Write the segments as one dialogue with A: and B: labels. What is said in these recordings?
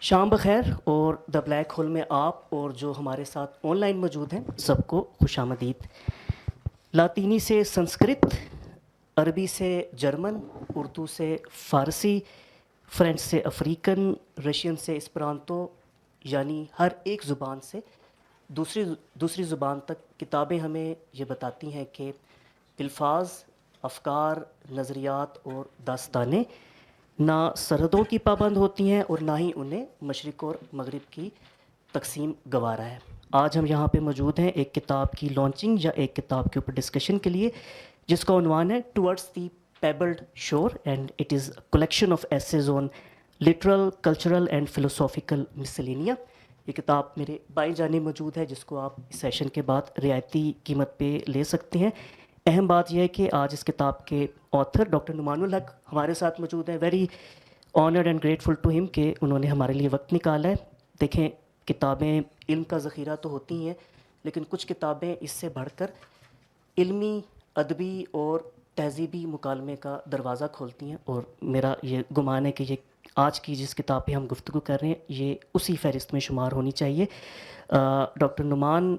A: شام بخیر اور دا بلیک ہول میں آپ اور جو ہمارے ساتھ آن لائن موجود ہیں سب کو خوش آمدید۔ لاطینی سے سنسکرت، عربی سے جرمن، اردو سے فارسی، فرینچ سے افریقن، رشین سے اسپرانتو، یعنی ہر ایک زبان سے دوسری زبان تک کتابیں ہمیں یہ بتاتی ہیں کہ الفاظ، افکار، نظریات اور داستانیں نہ سرحدوں کی پابند ہوتی ہیں اور نہ ہی انہیں مشرق اور مغرب کی تقسیم گوارا ہے۔ آج ہم یہاں پہ موجود ہیں ایک کتاب کی لانچنگ یا ایک کتاب کے اوپر ڈسکشن کے لیے، جس کا عنوان ہے towards the pebbled shore and it is collection of essays on literal, cultural and philosophical miscellanea. یہ کتاب میرے بائیں جانب موجود ہے، جس کو آپ اس سیشن کے بعد رعایتی قیمت پہ لے سکتے ہیں۔ اہم بات یہ ہے کہ آج اس کتاب کے آتھر ڈاکٹر نعمان الحق ہمارے ساتھ موجود ہیں۔ Very honoured and grateful to ہم کہ انہوں نے ہمارے لیے وقت نکالا ہے۔ دیکھیں، کتابیں علم کا ذخیرہ تو ہوتی ہیں، لیکن کچھ کتابیں اس سے بڑھ کر علمی، ادبی اور تہذیبی مکالمے کا دروازہ کھولتی ہیں، اور میرا یہ گمان ہے کہ یہ آج کی جس کتاب پہ ہم گفتگو کر رہے ہیں یہ اسی فہرست میں شمار ہونی چاہیے۔ ڈاکٹر نعمان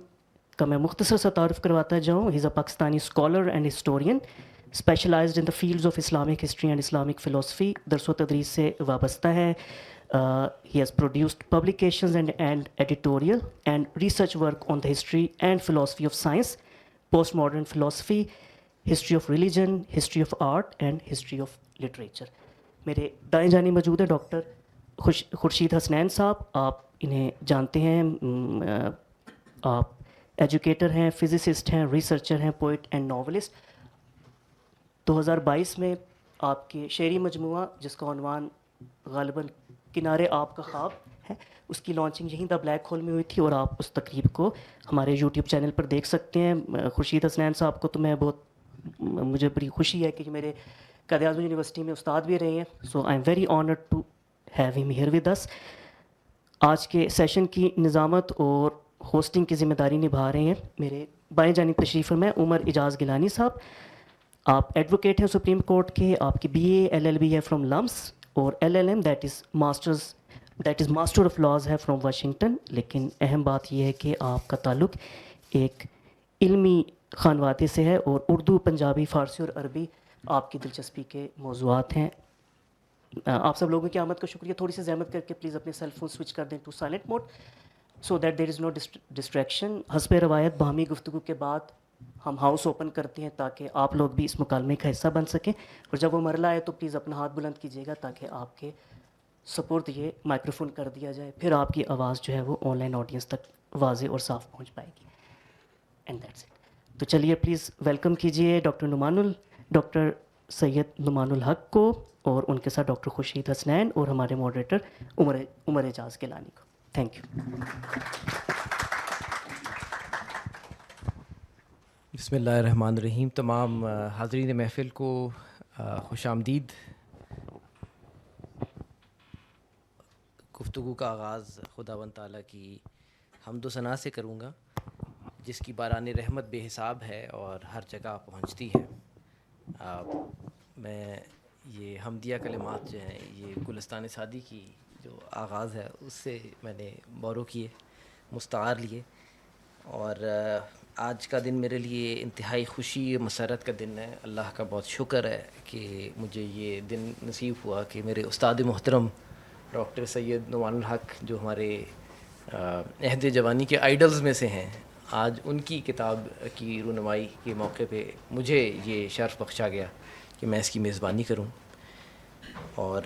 A: کا میں مختصر سا تعارف کرواتا جاؤں۔ He is a Pakistani scholar and historian specialised in the fields of Islamic history and Islamic philosophy. درس و تدریس سے وابستہ ہے۔ He has produced publications and editorial and research work on the history and philosophy of science, post modern philosophy, history of religion, history of art and history of literature. میرے دائیں جانب موجود ہے ڈاکٹر خورشید حسنین صاحب۔ آپ انہیں جانتے ہیں، آپ ایجوکیٹر ہیں، فزسسٹ ہیں، ریسرچر ہیں، پوئٹ اینڈ ناولسٹ۔ 2022 میں آپ کے شعری مجموعہ جس کا عنوان غالباً کنارے آپ کا خواب ہے، اس کی لانچنگ یہیں دا بلیک ہول میں ہوئی تھی، اور آپ اس تقریب کو ہمارے یوٹیوب چینل پر دیکھ سکتے ہیں۔ خورشید حسنین صاحب کو تو مجھے بڑی خوشی ہے کہ میرے قائد اعظم یونیورسٹی میں استاد بھی رہے ہیں، so I am very honoured to have him here with us. آج کے سیشن کی نظامت اور ہوسٹنگ کی ذمہ داری نبھا رہے ہیں میرے بائیں جانب تشریف فرمائے عمر اعجاز گیلانی صاحب۔ آپ ایڈوکیٹ ہیں سپریم کورٹ کے، آپ کی BA LLB ہے فرام لمس، اور LLM that is master of laws ہے فرام واشنگٹن۔ لیکن اہم بات یہ ہے کہ آپ کا تعلق ایک علمی خانوادے سے ہے، اور اردو، پنجابی، فارسی اور عربی آپ کی دلچسپی کے موضوعات ہیں۔ آپ سب لوگوں کی آمد کا شکریہ۔ تھوڑی سی زحمت کر کے پلیز اپنے سیل فون سوئچ کر دیں to silent mode so that there is no distraction. حسب روایت باہمی گفتگو کے بعد ہم ہاؤس اوپن کرتے ہیں تاکہ آپ لوگ بھی اس مکالمے کا حصہ بن سکیں، اور جب وہ مرحلہ آئے تو پلیز اپنا ہاتھ بلند کیجیے گا تاکہ آپ کے سپورٹ یہ مائکروفون کر دیا جائے، پھر آپ کی آواز جو ہے وہ آن لائن آڈینس تک واضح اور صاف پہنچ پائے گی۔ And that's it. تو چلیے پلیز ویلکم کیجیے ڈاکٹر سید نعمان الحق کو، اور ان کے ساتھ ڈاکٹر خورشید حسنین اور ہمارے ماڈریٹر عمر اعجاز گیلانی کو۔ Thank you.
B: بسم اللہ الرحمن الرحیم۔ تمام حاضرین محفل کو خوش آمدید۔ گفتگو کا آغاز خداوند تعالیٰ کی حمد و ثنا سے کروں گا، جس کی باران رحمت بے حساب ہے اور ہر جگہ پہنچتی ہے۔ میں یہ حمدیہ کلمات جو ہیں یہ گلستان سعدی کی جو آغاز ہے اس سے میں نے بورو کیے، مستعار لیے، اور آج کا دن میرے لیے انتہائی خوشی و مسرت کا دن ہے۔ اللہ کا بہت شکر ہے کہ مجھے یہ دن نصیب ہوا کہ میرے استاد محترم ڈاکٹر سید نعمان الحق، جو ہمارے عہد جوانی کے آئیڈلز میں سے ہیں، آج ان کی کتاب کی رونمائی کے موقع پہ مجھے یہ شرف بخشا گیا کہ میں اس کی میزبانی کروں۔ اور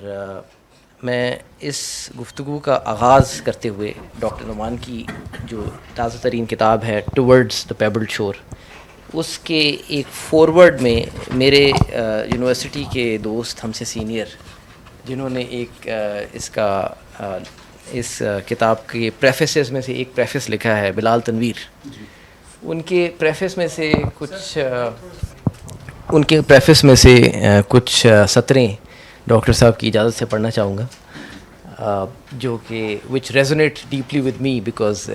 B: میں اس گفتگو کا آغاز کرتے ہوئے ڈاکٹر نعمان کی جو تازہ ترین کتاب ہے ٹورڈز دا پیبلڈ شور، اس کے ایک فورورڈ میں میرے یونیورسٹی کے دوست، ہم سے سینئر، جنہوں نے اس کتاب کے پریفیسز میں سے ایک پریفیس لکھا ہے، بلال تنویر، ان کے پریفیس میں سے کچھ سطریں ڈاکٹر صاحب کی اجازت سے پڑھنا چاہوں گا، جو کہ which resonate deeply with me, because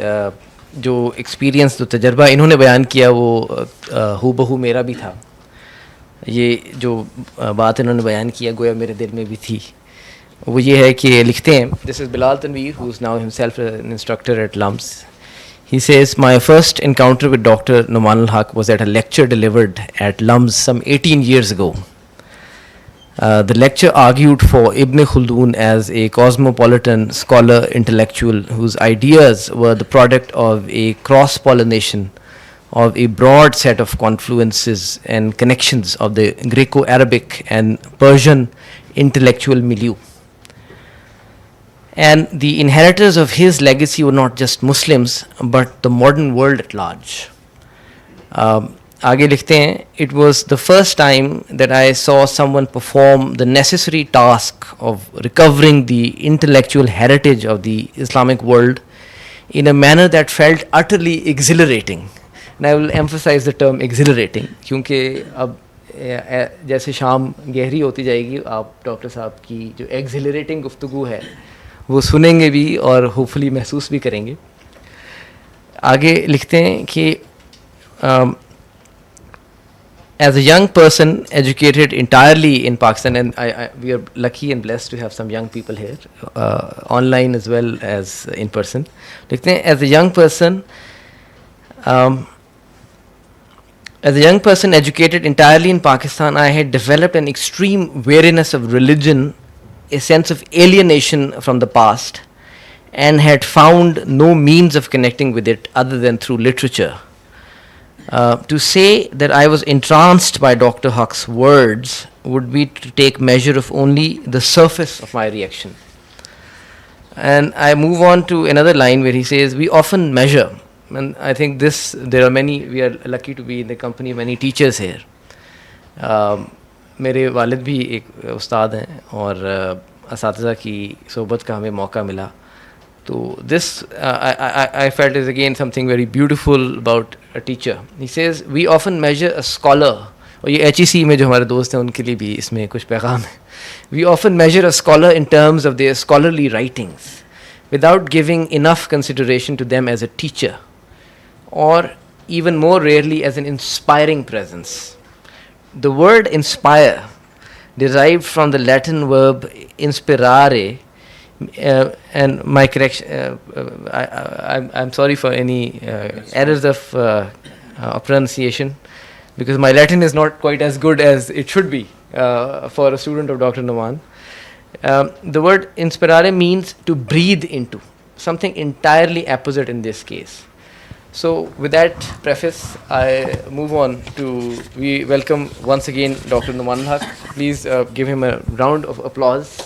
B: جو ایکسپیرینس، جو تجربہ انہوں نے بیان کیا وہ ہو بہو میرا بھی تھا۔ یہ جو بات انہوں نے بیان کیا گویا میرے دل میں بھی تھی، وہ یہ ہے کہ لکھتے ہیں, دس از بلال Tanveer who is now himself an instructor at LUMS. He says, my first encounter with Dr. Numan al-Haq was at a lecture delivered at LUMS some 18 years ago. The lecture argued for Ibn Khaldun as a cosmopolitan scholar intellectual whose ideas were the product of a cross-pollination of a broad set of confluences and connections of the Greco-Arabic and Persian intellectual milieu. And the inheritors of his legacy were not just Muslims, but the modern world at large. آگے لکھتے ہیں, it was the first time that I saw someone perform the necessary task of recovering the intellectual heritage of the Islamic world in a manner that felt utterly exhilarating. And I will emphasize the term exhilarating, کیونکہ اب جیسے شام گہری ہوتی جائے گی, آپ doctor صاحب کی جو ایگزلریٹنگ گفتگو ہے وہ سنیں گے بھی اور ہوپفلی محسوس بھی کریں گے. آگے لکھتے ہیں کہ as a young person educated entirely in Pakistan, and we are lucky and blessed to have some young people here, online as well as in person. لکھتے ہیں, as a young person educated entirely in Pakistan, I had developed an extreme wariness of religion, a sense of alienation from the past, and had found no means of connecting with it other than through literature. To say that I was entranced by Dr. Haq's words would be to take measure of only the surface of my reaction. And I move on to another line where he says, we often measure, and I think there are many, we are lucky to be in the company of many teachers here. میرے والد بھی ایک استاد ہیں اور اساتذہ کی صحبت کا ہمیں موقع ملا, تو this I felt is again something very beautiful about a teacher. He says, we often measure a scholar, اور یہ HEC میں جو ہمارے دوست ہیں ان کے لیے بھی اس میں کچھ پیغام ہے. We often measure a scholar in terms of their scholarly writings without giving enough consideration to them as a teacher, or even more rarely as an inspiring presence. The word inspire, derived from the Latin verb inspirare, and my correction, I'm sorry for any errors of pronunciation, because my Latin is not quite as good as it should be for a student of Dr. Numan. The word inspirare means to breathe into, something entirely opposite in this case. So with that preface, I move on to, we welcome once again Dr. Numan al-Haq. Please give him a round of applause.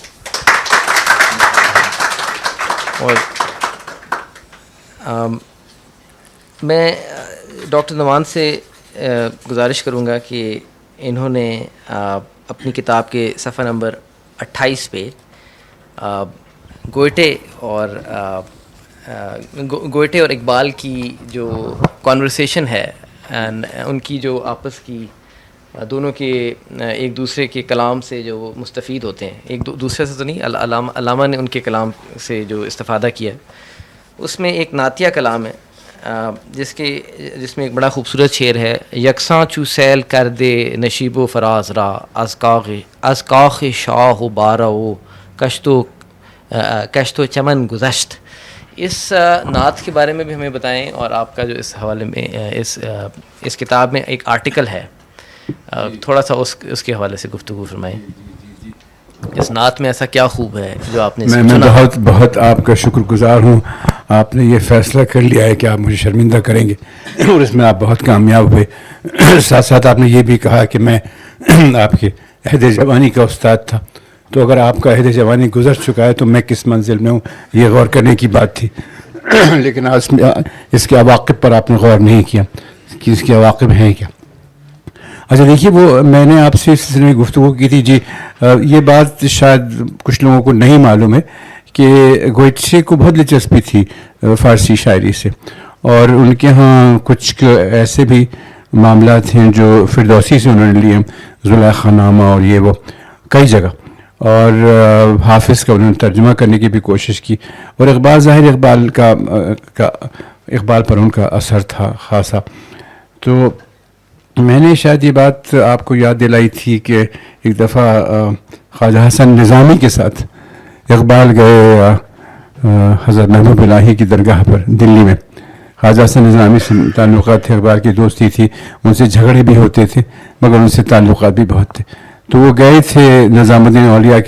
B: اور میں doctor Noman سے گزارش کروں گا کہ انہوں نے اپنی کتاب کے صفحہ نمبر 28 پہ گوئٹے اور اقبال کی جو کانورسیشن ہے, ان کی جو آپس کی دونوں کے ایک دوسرے کے کلام سے جو مستفید ہوتے ہیں, ایک دوسرے سے تو نہیں, علامہ نے ان کے کلام سے جو استفادہ کیا, اس میں ایک نعتیہ کلام ہے جس میں ایک بڑا خوبصورت شعر ہے, یکساں چو سیل کر دے نشیب و فراز را از کاخ شاہ و بارہ و کشت و چمن گذشت. اس نعت کے بارے میں بھی ہمیں بتائیں, اور آپ کا جو اس حوالے میں اس کتاب میں ایک آرٹیکل ہے, تھوڑا سا اس کے حوالے سے گفتگو فرمائیں. اس نعت میں ایسا کیا خوب ہے جو آپ نے
C: میں بہت بہت آپ کا شکر گزار ہوں. آپ نے یہ فیصلہ کر لیا ہے کہ آپ مجھے شرمندہ کریں گے, اور اس میں آپ بہت کامیاب ہوئے. ساتھ ساتھ آپ نے یہ بھی کہا کہ میں آپ کے عہد جوانی کا استاد تھا, تو اگر آپ کا عہد جوانی گزر چکا ہے تو میں کس منزل میں ہوں, یہ غور کرنے کی بات تھی. لیکن اس کے عواقب پر آپ نے غور نہیں کیا کہ اس کے عواقب ہیں کیا. اچھا دیکھیے, وہ میں نے آپ سے اس سلسلے میں گفتگو کی تھی جی. یہ بات شاید کچھ لوگوں کو نہیں معلوم ہے کہ گوئٹے کو بہت دلچسپی تھی فارسی شاعری سے, اور ان کے ہاں کچھ ایسے بھی معاملات ہیں جو فردوسی سے انہوں نے لیے, زلیخا نامہ اور یہ وہ کئی جگہ, اور حافظ کا انہوں نے ترجمہ کرنے کی بھی کوشش کی, اور اقبال ظاہر اقبال پر ان کا اثر تھا خاصا. تو میں نے شاید یہ بات آپ کو یاد دلائی تھی کہ ایک دفعہ خواجہ حسن نظامی کے ساتھ اقبال گئے حضرت محبوب الہی کی درگاہ پر دلی میں. خواجہ حسن نظامی سے تعلقات تھے, اقبال کی دوستی تھی, ان سے جھگڑے بھی ہوتے تھے مگر ان سے تعلقات بھی بہت تھے. تو وہ گئے تھے نظام الدین اولیاء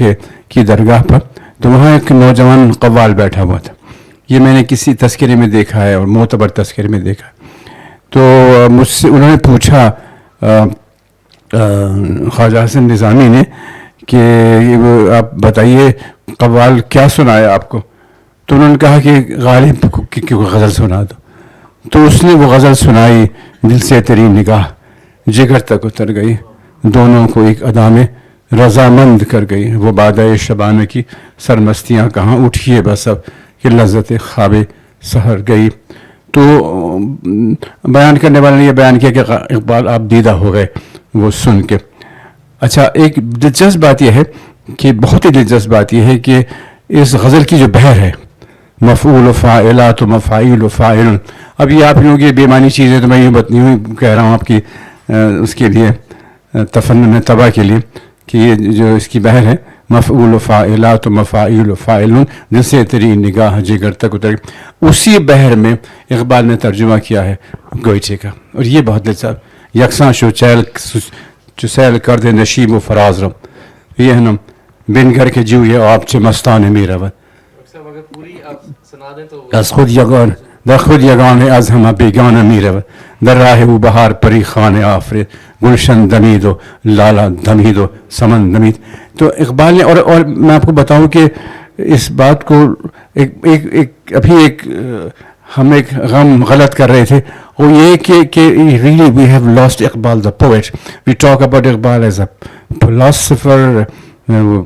C: کی درگاہ پر, تو وہاں ایک نوجوان قوال بیٹھا ہوا تھا. یہ میں نے کسی تذکرے میں دیکھا ہے اور معتبر تذکرے میں دیکھا. تو مجھ سے انہوں نے پوچھا خواجہ حسن نظامی نے کہ آپ بتائیے قوال کیا سنایا آپ کو؟ تو انہوں نے کہا کہ غالب کی غزل سنا دو. تو اس نے وہ غزل سنائی, دل سے تیری نگاہ جگر تک اتر گئی, دونوں کو ایک ادا میں رضامند کر گئی. وہ بادۂ شبانہ کی سرمستیاں کہاں اٹھیے بس اب کہ لذت خواب سحر گئی. تو بیان کرنے والے نے یہ بیان کیا کہ اقبال آپ دیدہ ہو گئے وہ سن کے. اچھا, ایک دلچسپ بات یہ ہے کہ بہت ہی دلچسپ بات یہ ہے کہ اس غزل کی جو بحر ہے, مفعول و فاعلات و مفاعیل و فاعل, اب یہ آپ لوگوں کی بے معنی چیزیں تو میں یوں کہہ رہا ہوں آپ کی اس کے لیے تفنن طبع کے لیے کہ یہ جو اس کی بحر ہے مفعول و فاعلات و مفاعیل و فاعل, جس سے تیری نگاہ جگر تک اتر, اسی بحر میں اقبال نے ترجمہ کیا ہے گوئچے کا. اور یہ بہت دلچسپ, یکساں شو چسیل کر دے نشیب و فراز رم, یہ ہے نا بن گھر کے جیو یہ آپ چے مستان میرا ود از خود یگان در خود یگان از ہمہ بیگانہ میرا ود در راہ او بہار پری خان آفرید گلشن دمید و لالا دمید و سمن دمید. تو اقبال نے اور میں آپ کو بتاؤں کہ اس بات کو ہم ایک غم غلط کر رہے تھے, وہ یہ کہ really we have lost Iqbal the poet. We talk about Iqbal as a philosopher,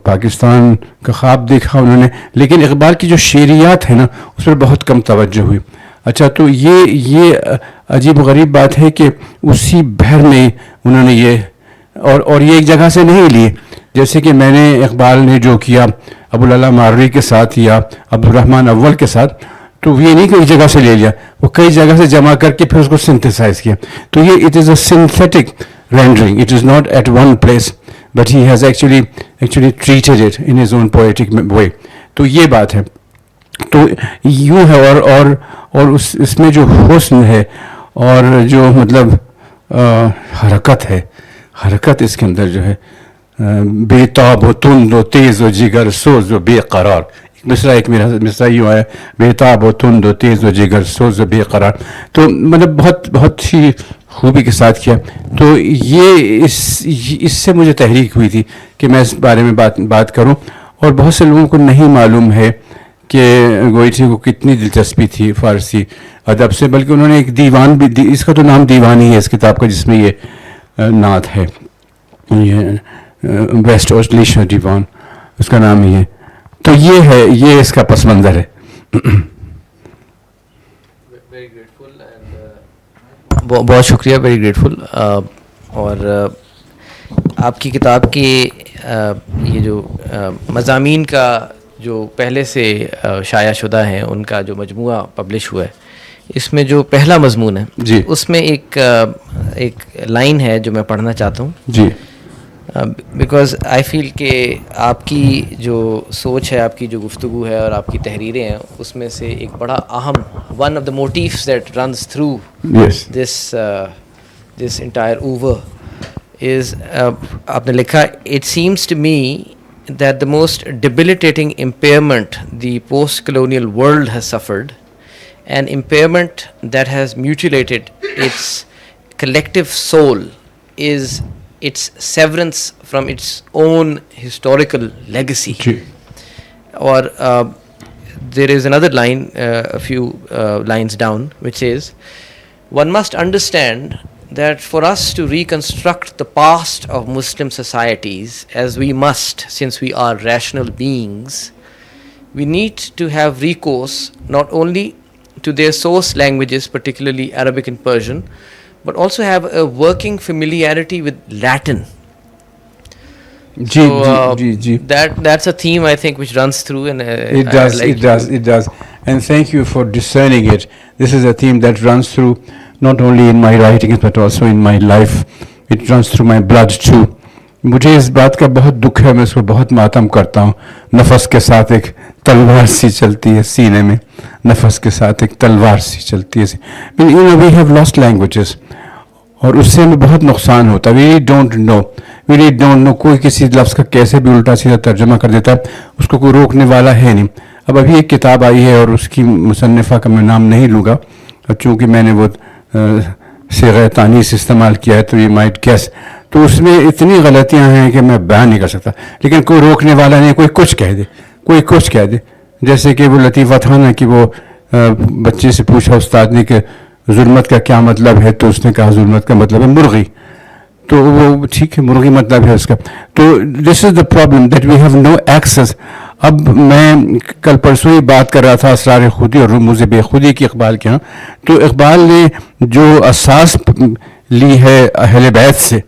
C: Pakistan کا خواب دیکھا انہوں نے, لیکن اقبال کی جو شعریات ہے نا اس پر بہت کم توجہ ہوئی. اچھا, تو یہ عجیب و غریب بات ہے کہ اسی بحر میں انہوں نے یہ اور یہ ایک جگہ سے نہیں لیے, جیسے کہ میں نے اقبال نے جو کیا ابوالعلا ماروی کے ساتھ یا عبدالرحمن اول کے ساتھ, تو یہ نہیں کہ ایک جگہ سے لے لیا, وہ کئی جگہ سے جمع کر کے پھر اس کو سنتھیسائز کیا. تو یہ it is a synthetic rendering, it is not at one place but he has actually treated it in his own poetic way. تو یہ بات ہے. تو یوں ہے اور اس میں جو حسن ہے اور جو مطلب حرکت اس کے اندر جو ہے, بے تاب و تند و تیز و جگر سوز و بے قرار. ایک مصرع یوں آیا, بے تاب و تند و تیز و جگر سوز و بے قرار. تو مطلب بہت ہی خوبی کے ساتھ کیا. تو یہ اس سے مجھے تحریک ہوئی تھی کہ میں اس بارے میں بات کروں. اور بہت سے لوگوں کو نہیں معلوم ہے کہ گوئچے کو کتنی دلچسپی تھی فارسی ادب سے, بلکہ انہوں نے ایک دیوان بھی, اس کا تو نام دیوان ہی ہے اس کتاب کا, جس میں یہ نعت ہے, یہ ویسٹ آسٹریلیشیا دیوان اس کا نام ہی ہے. تو یہ اس کا پس منظر ہے.
B: بہت شکریہ, ویری گریٹفل. اور آپ کی کتاب کے یہ جو مضامین کا جو پہلے سے شائع شدہ ہیں ان کا جو مجموعہ پبلش ہوا ہے, اس میں جو پہلا مضمون ہے
C: جی,
B: اس میں ایک لائن ہے جو میں پڑھنا چاہتا ہوں
C: جی,
B: بیکاز آئی فیل کہ آپ کی جو سوچ ہے, آپ کی جو گفتگو ہے اور آپ کی تحریریں ہیں, اس میں سے ایک بڑا اہم one of the motifs that runs through this entire oeuvre is, آپ نے لکھا, it seems to me that the most debilitating impairment the post-colonial world has suffered, an impairment that has mutilated its collective soul, is its severance from its own historical legacy. Or there is another line, a few lines down, which is, one must understand that for us to reconstruct the past of Muslim societies, as we must since we are rational beings, we need to have recourse not only to their source languages, particularly Arabic and Persian, but also have a working familiarity with Latin. That's a theme I think which runs through, and
C: it does. And thank you for discerning it. This is a theme that runs through not only in my writings but also in my life. It runs through my blood too. مجھے اس بات کا بہت دکھ ہے, میں اس پر بہت ماتم کرتا ہوں. نفس کے ساتھ ایک تلوار سی چلتی ہے سینے میں, نفس کے ساتھ ایک تلوار سی چلتی ہے. وی ہیو لاسٹ لینگویجز, اور اس سے ہمیں بہت نقصان ہوتا ہے. وی ڈونٹ نو کوئی کسی لفظ کا کیسے بھی الٹا سیدھا ترجمہ کر دیتا ہے, اس کو کوئی روکنے والا ہے نہیں. اب ابھی ایک کتاب آئی ہے اور اس کی مصنفہ کا میں نام نہیں لوں گا, چونکہ میں نے وہ صیغہ تانیث استعمال کیا ہے تو یہ مائٹ گیس, تو اس میں اتنی غلطیاں ہیں کہ میں بیان نہیں کر سکتا. لیکن کوئی روکنے والا نہیں, کوئی کچھ کہہ دے. جیسے کہ وہ لطیفہ تھا نا کہ وہ بچے سے پوچھا استاد نے کہ ظلمت کا کیا مطلب ہے, تو اس نے کہا ظلمت کا مطلب ہے مرغی. تو وہ ٹھیک ہے, مرغی مطلب ہے اس کا. تو this is the problem that we have no access. اب میں کل پرسوں ہی بات کر رہا تھا اسرار خودی اور رموز بے خودی کی اقبال کے ہاں. تو اقبال نے جو اساس لی ہے اہل بیت سے,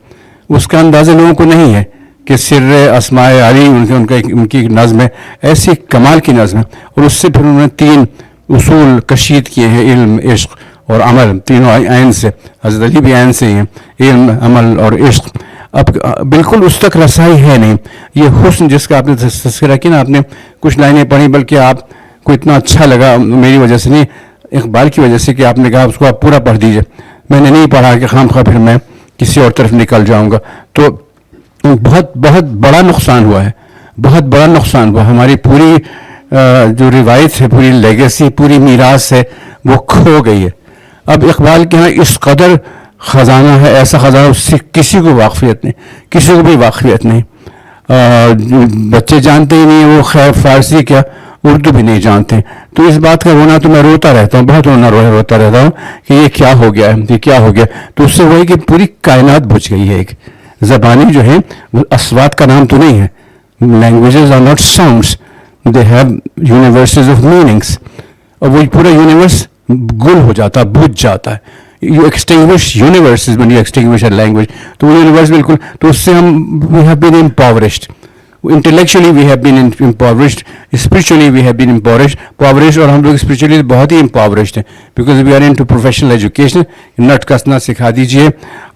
C: اس کا اندازہ لوگوں کو نہیں ہے کہ سر اسماء علی ان کی نظم ہے, ایسی کمال کی نظم ہے. اور اس سے پھر انہوں نے 3 اصول کشید کیے ہیں, علم, عشق اور عمل, تینوں عین سے. حضرت علی بھی عین سے ہی ہیں, علم, عمل اور عشق. اب بالکل اس تک رسائی ہے نہیں. یہ حسن جس کا آپ نے تذکرہ کیا نا, آپ نے کچھ لائنیں پڑھی, بلکہ آپ کو اتنا اچھا لگا, میری وجہ سے نہیں, اقبال کی وجہ سے, کہ آپ نے کہا اس کو آپ پورا پڑھ دیجئے. میں نے نہیں پڑھا کہ خام خواہ پھر میں کسی اور طرف نکل جاؤں گا. تو بہت بہت بڑا نقصان ہوا ہے, بہت بڑا نقصان ہوا. ہماری پوری جو روایت ہے, پوری لیگیسی, پوری میراث ہے, وہ کھو گئی ہے. اب اقبال کے ہاں اس قدر خزانہ ہے, ایسا خزانہ, اس سے کسی کو واقفیت نہیں, کسی کو بھی واقفیت نہیں. بچے جانتے ہی نہیں, وہ خیر فارسی کیا اردو بھی نہیں جانتے. تو اس بات کا رونا تو میں روتا رہتا ہوں, بہت روتا رہتا ہوں کہ یہ کیا ہو گیا ہے, یہ کیا ہو گیا. تو اس سے وہی کہ پوری کائنات بجھ گئی ہے. ایک زبانی جو ہے وہ اسوات کا نام تو نہیں ہے. Languages are not sounds, they have universes of meanings. اور وہ پورا یونیورس گل ہو جاتا, بجھ جاتا ہے. You extinguish universes when you extinguish a language. تو وہ یونیورس بالکل, تو اس سے ہم we have been impoverished. Intellectually we have been impoverished, spiritually we have been impoverished, اور ہم لوگ spiritually بہت ہی impoverished ہیں, because we are into professional education. نٹ کسنا سکھا دیجئے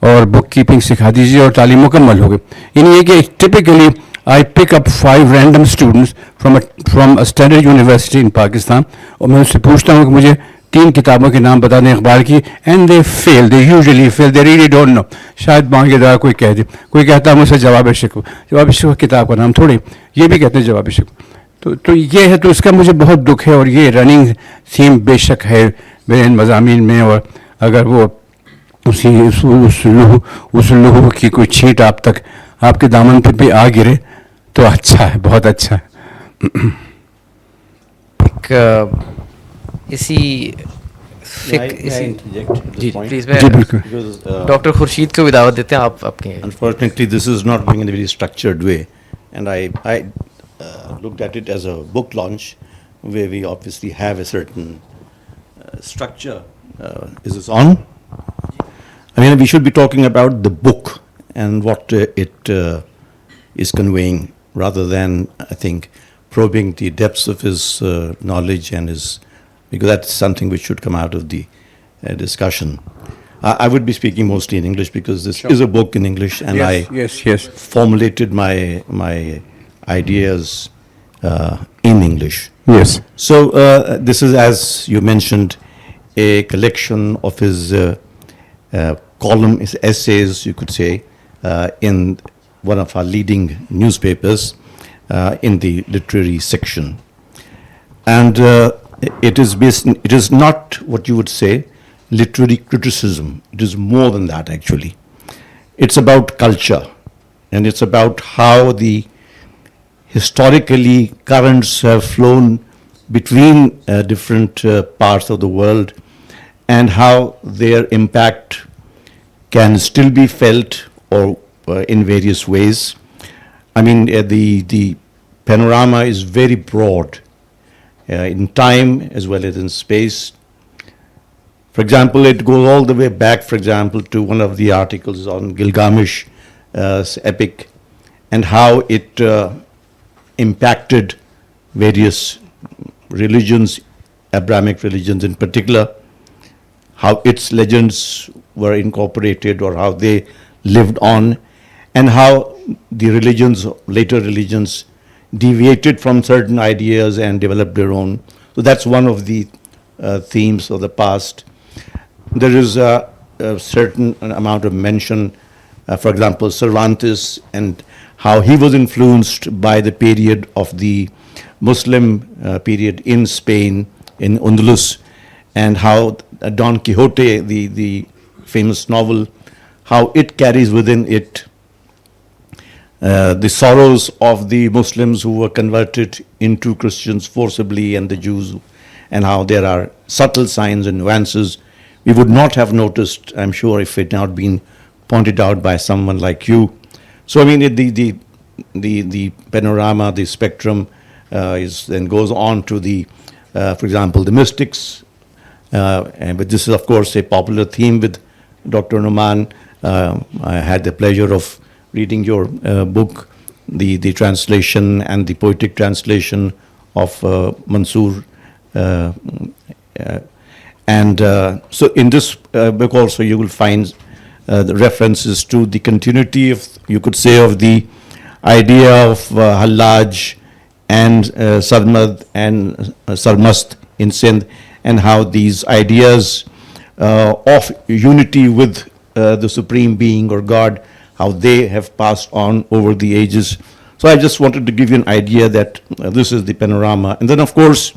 C: اور بک کیپنگ سکھا دیجئے اور تعلیم مکمل ہو گئی. یعنی یہ کہ typically I pick up 5 random students from a standard university in Pakistan, اور میں ان سے پوچھتا ہوں کہ مجھے 3 کتابوں کے نام بتا دیں اقبال کی, and they feel, they usually feel, they really don't know. شاید بانگے دار کوئی کہہ دے, کوئی کہتا ہے مجھ سے جواب شکوہ کتاب کا نام تھوڑی, یہ بھی کہتے ہیں جواب شکوہ. تو یہ ہے, تو اس کا مجھے بہت دکھ ہے. اور یہ رننگ تھیم بے شک ہے میرے ان مضامین میں, اور اگر وہ اس لوہو کی کوئی چھینٹ آپ تک, آپ کے دامن پہ بھی آ گرے تو اچھا ہے, بہت اچھا ہے.
B: اسی جی پلیز
D: ڈاکٹر
B: خورشید کو بھی دعوت دیتے ہیں. آپ اپنے
D: unfortunately this is not being in a very structured way, and I looked at it as a book launch where we obviously have a certain structure. Is this on? I mean, we should be talking about the book and what it is conveying, rather than, I think, probing the depths of his knowledge and his, because that's something which should come out of the discussion. I would be speaking mostly in English because this is a book in English, and
C: yes.
D: formulated my ideas in English.
C: Yes.
D: So this is, as you mentioned, a collection of his column, his essays, you could say, in one of our leading newspapers in the literary section. And it is not what you would say literary criticism. It is more than that, actually. It's about culture, and it's about how the historically currents have flown between different parts of the world, and how their impact can still be felt or in various ways. I mean, the panorama is very broad in time as well as in space. For example, it goes all the way back, for example, to one of the articles on Gilgamesh's epic, and how it impacted various religions, Abrahamic religions in particular, how its legends were incorporated or how they lived on, and how the religions, later religions, deviated from certain ideas and developed their own. So that's one of the themes of the past. There is a certain amount of mention, for example, Cervantes and how he was influenced by the period of the Muslim period in Spain, in Andalus, and how Don Quixote, the famous novel, how it carries within it the sorrows of the Muslims who were converted into Christians forcibly, and the Jews, and how there are subtle signs and nuances we would not have noticed, I'm sure, if it had not been pointed out by someone like you. So I mean, the panorama, the spectrum is then goes on to the, for example, the mystics. But this is, of course, a popular theme with Dr. Numan. I had the pleasure of reading your book, the translation and the poetic translation of Mansoor. So in this book also you will find the references to the continuity of, you could say, of the idea of Hallaj and Sarmad and Sarmast in Sindh, and how these ideas of unity with the Supreme Being or God, how they have passed on over the ages. So I just wanted to give you an idea that this is the panorama. And then, of course,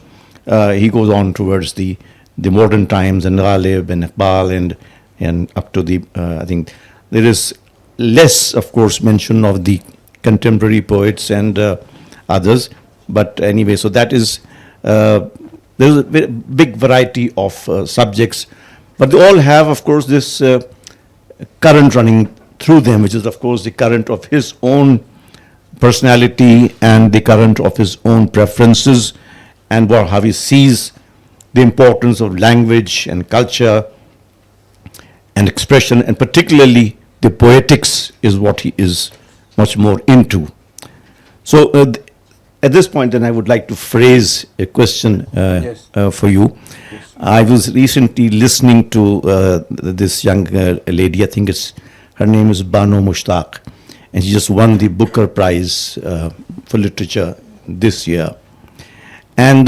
D: he goes on towards the modern times, and Ghalib and Iqbal, and up to the, I think there is less, of course, mention of the contemporary poets and others. But anyway, so that is, there's a big variety of subjects, but they all have, of course, this current running through them, which is, of course, the current of his own personality and the current of his own preferences, and how he sees the importance of language and culture and expression, and particularly the poetics is what he is much more into. So at this point, then I would like to phrase a question for you. Yes. I was recently listening to this young lady, I think her name is Bano Mushtaq, and she just won the Booker Prize for literature this year. And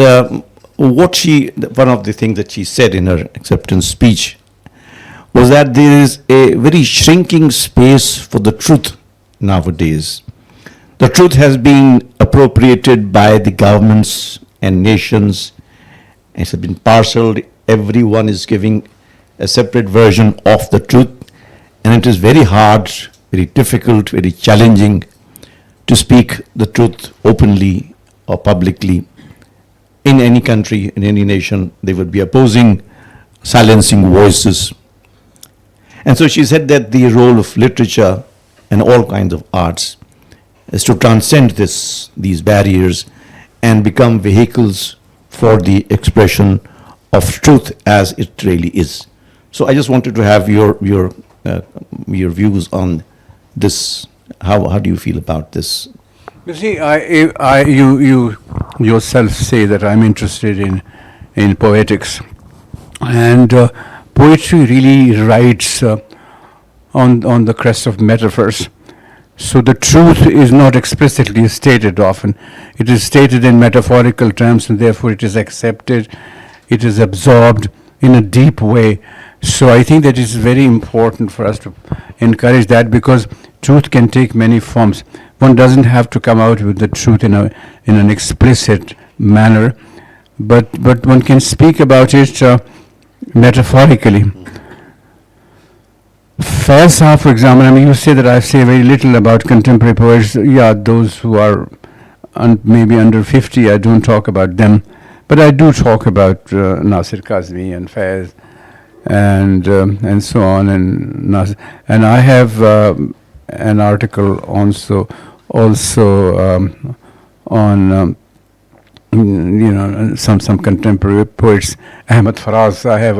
D: one of the things that she said in her acceptance speech was that there is a very shrinking space for the truth nowadays. The truth has been appropriated by the governments and nations. It has been parceled. Everyone is giving a separate version of the truth. And it is very hard, very difficult, very challenging to speak the truth openly or publicly. In any country, in any nation, they would be opposing, silencing voices. And so she said that the role of literature and all kinds of arts is to transcend these barriers and become vehicles for the expression of truth as it really is. So I just wanted to have your views on this. How do you feel about this?
C: You see, you yourself say that I'm interested in poetics, and poetry really rides on the crest of metaphors. So the truth is not explicitly stated often. It is stated in metaphorical terms, and therefore it is accepted, it is absorbed in a deep way. So I think that it is very important for us to encourage that, because truth can take many forms. One doesn't have to come out with the truth in an explicit manner, but one can speak about it metaphorically. Faiz Sahab, for example, I mean, you say that I say very little about contemporary poets. Yeah, those who are maybe under 50, I don't talk about them, but I do talk about Nasir Kazmi and Faiz and so on, and Nasir. And I have an article also on some contemporary poets. Ahmad Faraz, I have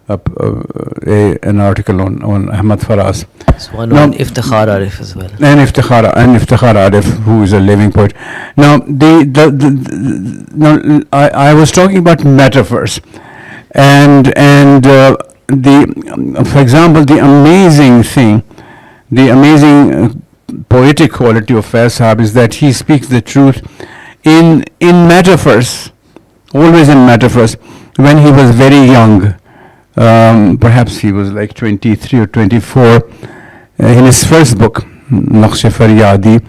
C: an article on Ahmad Faraz.
B: There's one on Iftikhar Arif as well.
C: And Iftikhar Arif, who is a living poet. Now, I was talking about metaphors, and for example, the amazing poetic quality of Faiz Sahab is that he speaks the truth in metaphors, always in metaphors. When he was very young, perhaps he was like 23 or 24, in his first book, Naqsh Faryadi,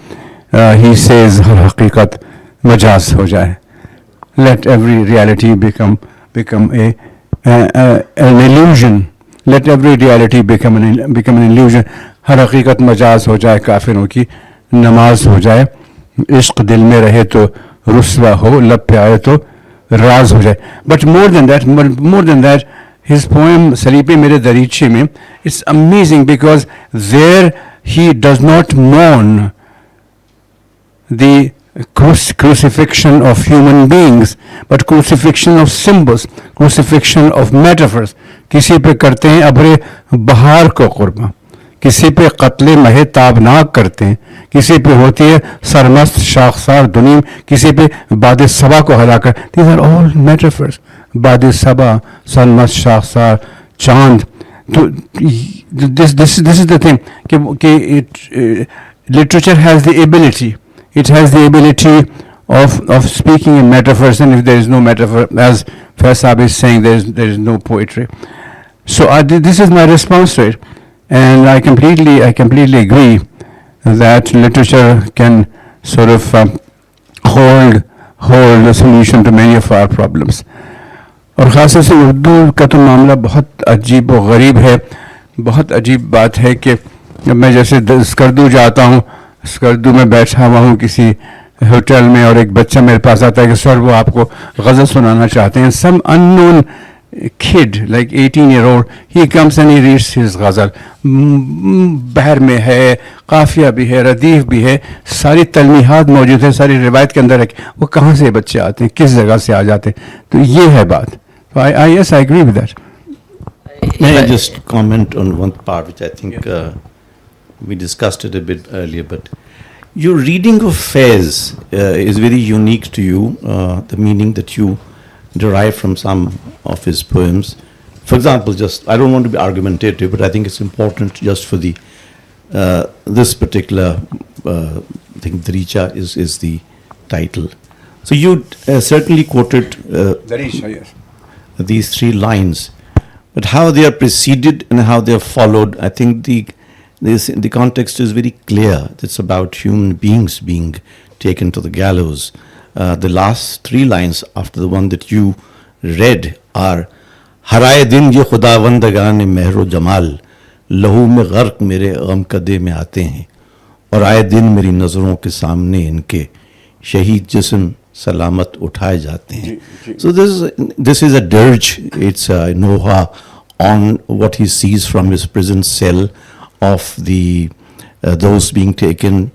C: he says, har haqiqat majaz ho jaye. Let every reality become an illusion. Let every reality become an illusion. ہر حقیقت مجاز ہو جائے, کافروں کی نماز ہو جائے, عشق دل میں رہے تو رسوا ہو, لب پہ آئے تو راز ہو جائے. But more than that his poem سلیپے میرے دریچے میں, it's amazing because there he does not mourn the crucifixion of human beings, but crucifixion of symbols, crucifixion of metaphors. کسی پہ کرتے ہیں ابر بہار کو قرباں, کسی پہ قتل مہ تابناک کرتے ہیں, کسی پہ ہوتی ہے سرمست شاخسار دنیم, کسی پہ باد صبا کو ہلاک کر. These are all metaphors. باد صبا, سرمست شاخسار, چاند. تو this is the thing کہ literature has the ability. It has the ability of speaking in metaphors, and if there is no metaphor, as Faiz Sahab is saying, there is no poetry. So this is my response to it, and I completely agree that literature can sort of hold a solution to many of our problems. اور خاص طور سے اردو کا تو معاملہ بہت عجیب و غریب ہے. بہت عجیب بات ہے کہ میں جیسے اسکردو جاتا ہوں, اسکردو میں بیٹھا ہوا ہوں کسی ہوٹل میں, اور ایک بچہ میرے پاس آتا ہے کہ سر وہ آپ کو غزل سنانا چاہتے ہیں. سم ان نون kid like 18-year-old, he comes and he reads his غزل. بحر میں ہے, قافیہ بھی ہے, ردیف بھی ہے, ساری تلمیحات موجود ہے, ساری روایت کے اندر ہے. وہ کہاں سے بچے آتے ہیں, کس جگہ سے آ جاتے ہیں؟ تو یہ ہے بات. Yes, I agree with that.
D: May I just comment on one part which I think we discussed it a bit earlier, but your reading of Faiz is very unique to you, the meaning that you derive from some of his poems. For example, just I don't want to be argumentative, but I think it's important just for the this particular thing. Daricha is the title. So you certainly quoted
C: Daricha, yes.
D: These three lines, but how they are preceded and how they are followed, I think the context is very clear. It's about human beings being taken to the gallows. The last three lines after the one that you read are ہرائے دن یہ خداوندگان مہر و جمال لہو میں غرق میرے غم کدے میں آتے ہیں, اور آئے دن میری نظروں کے سامنے ان کے شہید جسم سلامت اٹھائے جاتے ہیں. So this is a dirge. It's a noha on what he sees from his prison cell of the those being taken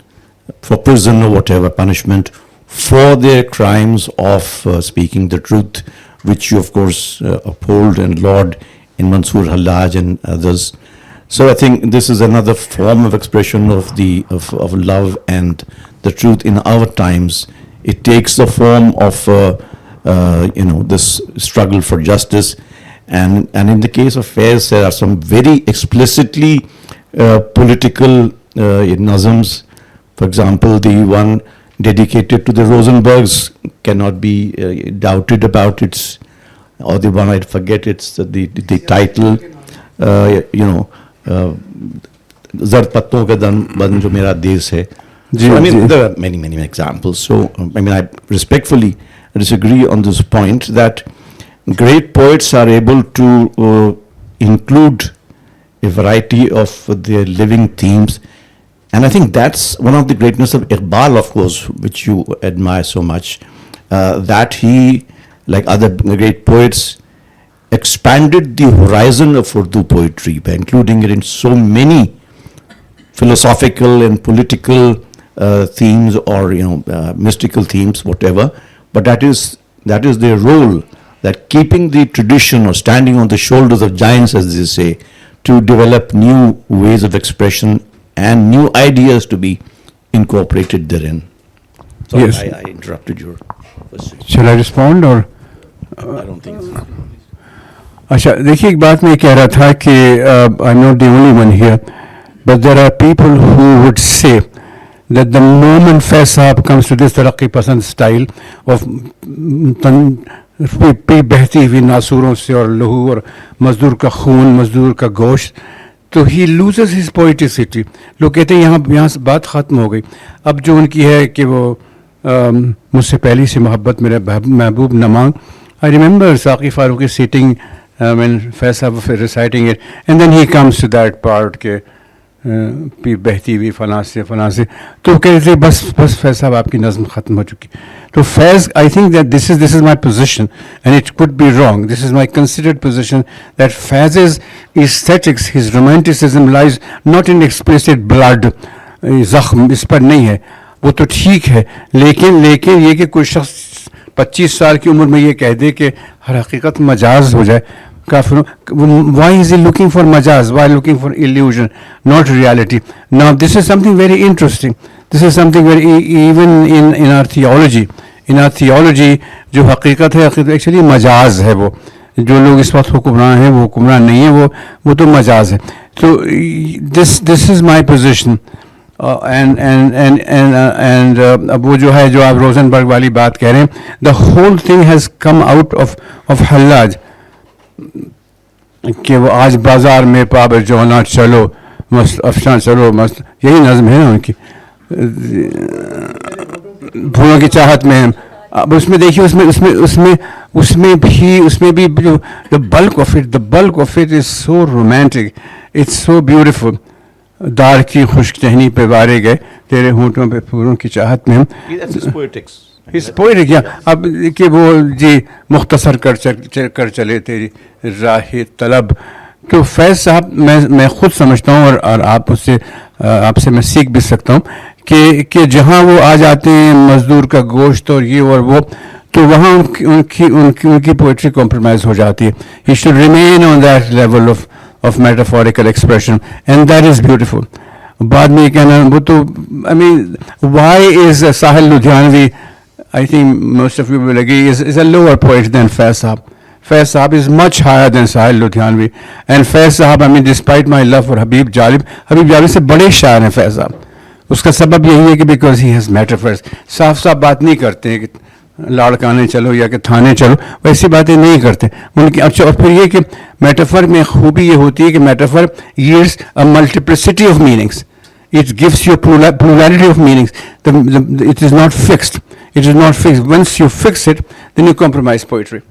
D: for prison or whatever punishment for their crimes of speaking the truth, which you of course uphold and laud in Mansoor Hallaj and others. So I think this is another form of expression of love and the truth in our times. It takes the form of this struggle for justice, and in the case of Faiz there are some very explicitly political nazms. For example, the one dedicated to the Rosenbergs cannot be doubted about its, or the one I forget its the title, Zard Patton ka ban jo mera desh hai. So I mean there are many examples. So I mean I respectfully disagree on this point that great poets are able to include a variety of their living themes. And I think that's one of the greatness of Iqbal, of course, which you admire so much, that he, like other great poets, expanded the horizon of Urdu poetry by including it in so many philosophical and political themes, or mystical themes, whatever. But that is their role, that keeping the tradition or standing on the shoulders of giants, as they say, to develop new ways of expression and new ideas to be incorporated therein. So
C: yes.
D: I interrupted your question.
C: Shall I respond or?
D: I don't think so.
C: اچھا دیکھیے, ایک بات میں کہہ رہا تھا کہ I'm not the only one here, but there are people who would say that the moment Faiz Sahab comes to this Taraqi Pasand style of بہتی ہوئی ناسوروں سے اور لہو اور مزدور کا خون مزدور کا گوشت, تو ہی لوزز ہز پوئٹسٹی. لوگ کہتے ہیں یہاں سے بات ختم ہو گئی. اب جو ان کی ہے کہ وہ مجھ سے پہلی سے محبت میرے محبوب نہ مانگ. I remember Saqi Farooqi sitting when Faiz Sahab reciting it, and then he comes to that part کہ بہتی ہوئی فلاں سے تو کہتے تھے بس فیض صاحب آپ کی نظم ختم ہو چکی. تو Faiz, I think that this is my position and it could be wrong. This is my considered position that Faiz's aesthetics, his romanticism lies not in explicit blood. زخم اس پر نہیں ہے, وہ تو ٹھیک ہے, لیکن یہ کہ کوئی شخص 25 سال کی عمر میں یہ کہہ دے کہ ہر حقیقت مجاز ہو جائے, کافر. Why is he looking for majaz? Why looking for illusion, not reality? Now this is something very interesting. This is something very even in our theology. In our theology جو حقیقت ہے ایکچولی مجاز ہے. وہ جو لوگ اس وقت حکمران ہیں وہ حکمران نہیں ہیں, وہ تو مجاز ہے. تو this is my position. And اب وہ جو ہے جو آپ روزنبرگ والی بات کہہ رہے ہیں, the whole thing has come out of Hallaj کہ وہ آج بازار میں پابر جونا چلو مست افشان چلو مست, یہی نظم ہے نا ان کی, پھولوں کی چاہت میں. اب اس میں دیکھیے اس میں بھی جو the bulk of it is so romantic, it's so beautiful. دار کی خشک ٹہنی پہ وارے گئے تیرے ہونٹوں پہ پھولوں کی چاہت میں. His poetic, اب کہ وہ جی مختصر کر چلے تیری راہ طلب. تو فیض صاحب میں خود سمجھتا ہوں اور آپ سے میں سیکھ بھی سکتا ہوں کہ جہاں وہ آ جاتے ہیں مزدور کا گوشت اور یہ اور وہ, تو وہاں ان کی پوئٹری کمپرومائز ہو جاتی ہے. He should remain on that level of metaphorical expression, and that is beautiful. بعد میں یہ کہنا وہ تو I mean why is Sahil Ludhianvi, I think most of you will agree, is a lower poet than Faiz Sahab. Faiz Sahab is much higher than Sahil Ludhianvi. And Faiz Sahab, I mean, despite my love for Habib Jalib سے بڑے شاعر ہیں فیض صاحب. اس کا سبب یہی ہے کہ بیکاز ہی ہیز میٹافرز. صاف بات نہیں کرتے ہیں کہ لاڑکانے چلو یا کہ تھانے چلو, ویسی باتیں نہیں کرتے ان کی. اچھا, اور پھر یہ کہ میٹافر میں خوبی یہ ہوتی ہے کہ metaphor yields a multiplicity of meanings. It gives you plurality of meanings. It is not fixed. Once you fix it, then you compromise poetry.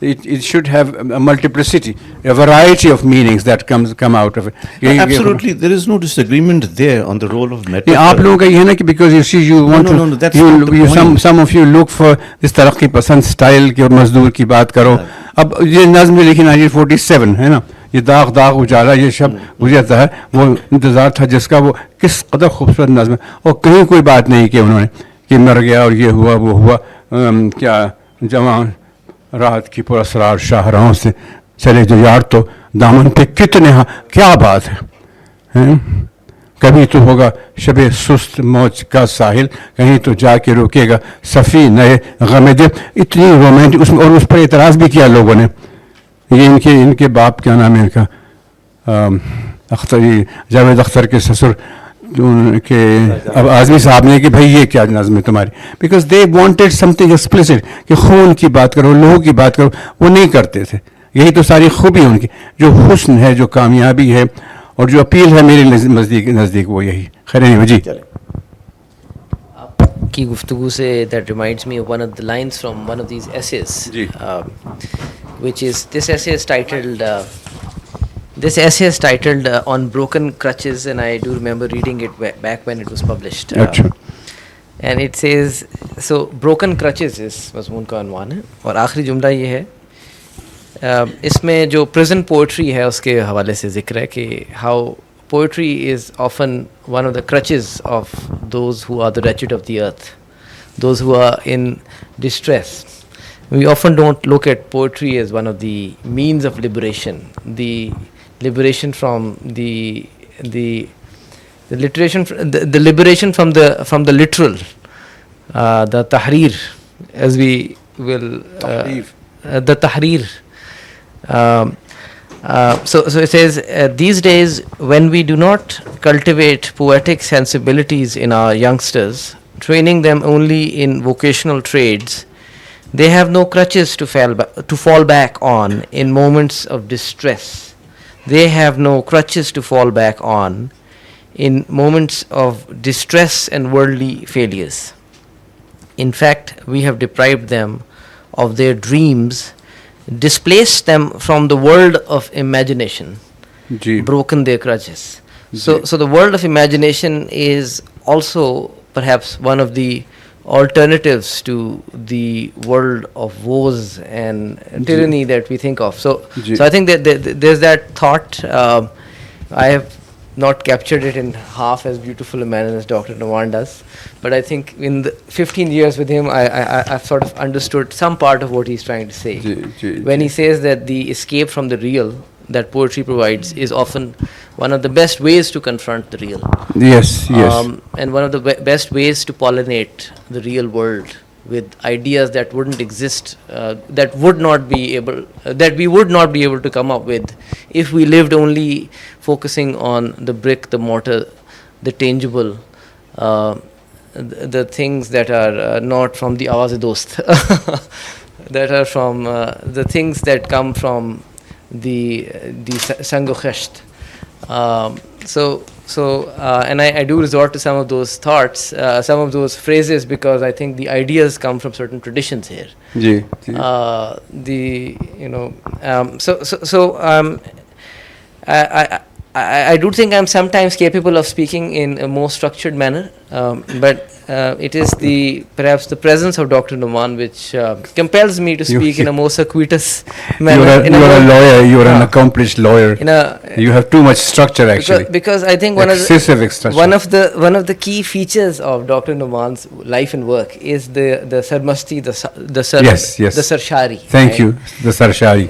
C: It should have a multiplicity, a variety of meanings that come out of it.
D: Absolutely, there is no disagreement there on the role of metaphor.
C: آپ لوگوں کا یہ ہے نا کہ because you see you want
D: no, that's not the point.
C: Some of you look for this ترقی پسند style کے مزدور کی بات کرو. اب یہ نظم لکھی 1947 ہے نا, یہ داغ اجالا, یہ شب مجھے آتا ہے وہ انتظار تھا جس کا, وہ کس قدر خوبصورت نظم ہے. اور کہیں کوئی بات نہیں کہ انہوں نے کہ مر گیا اور یہ ہوا وہ ہوا, کیا جوان رات کی پر اسرار شاہراہوں سے چلے جو یار تو دامن پہ کتنے کیا بات ہے. کبھی تو ہوگا شب سست موج کا ساحل, کہیں تو جا کے روکے گا صفی نئے غم دل. اتنی رومانٹک اس میں, اور اس پر اعتراض بھی کیا لوگوں نے. یہ ان کے باپ کیا نام ہے ان کا, جاوید اختر کے سسر کہ اب اعظمی صاحب نے کہ بھائی یہ کیا نظم ہے تمہاری, because they wanted some thing explicit کہ خون کی بات کرو, لہو کی بات کرو, وہ نہیں کرتے تھے. یہی تو ساری خوبی ہے ان کی, جو حسن ہے, جو کامیابی ہے, اور جو اپیل ہے میرے نزدیک وہ یہی. خیر نہیں جی
B: آپ کی گفتگو سے that reminds me of one of the lines from one of these essays, which is this essay is titled On Broken Crutches, and I do remember reading it back when it was published. And it says, so broken crutches is مضمون کا عنوان ہے, اور آخری جملہ یہ ہے, اس میں جو prison poetry ہے اس کے حوالے سے ذکر ہے کہ how poetry is often one of the crutches of those who are the wretched of the earth, those who are in distress. We often don't look at poetry as one of the means of liberation, the liberation from the liberation from the literal, the tahrir, as we will the tahrir. So it says, these days, when we do not cultivate poetic sensibilities in our youngsters, training them only in vocational trades, they have no crutches to fall back on in moments of distress. They have no crutches to fall back on in moments of distress and worldly failures. In fact, we have deprived them of their dreams, displaced them from the world of imagination, broken their crutches. So the world of imagination is also perhaps one of the alternatives to the world of woes and tyranny that we think of. So I think that there's that thought. I have not captured it in half as beautiful a manner as Dr. Nuwan does, but I think in the 15 years with him, I've sort of understood some part of what he's trying to say. When he says that the escape from the real that poetry provides is often one of the best ways to confront the real.
C: Yes.
B: And one of the best ways to pollinate the real world with ideas that wouldn't exist, that we would not be able to come up with if we lived only focusing on the brick, the mortar, the tangible, the things that are not from the Awaz-e-Dost, that are from the things that come from the Sang-o-Khasht. And I do resort to some of those thoughts, some of those phrases, because I think the ideas come from certain traditions here. I do think I'm sometimes capable of speaking in a more structured manner, but it is perhaps the presence of Dr. Nuwan which compels me to speak in a more circuitous manner.
C: You are a lawyer. You are an accomplished lawyer. You have too much structure, actually.
B: Because I think one of the key features of Dr. Nuwan's life and work is the sarmasti, the sarshari.
C: Thank you, the sarshari.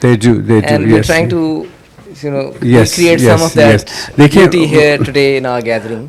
C: They do.
B: And we're trying to recreate some of that beauty here today in our gathering.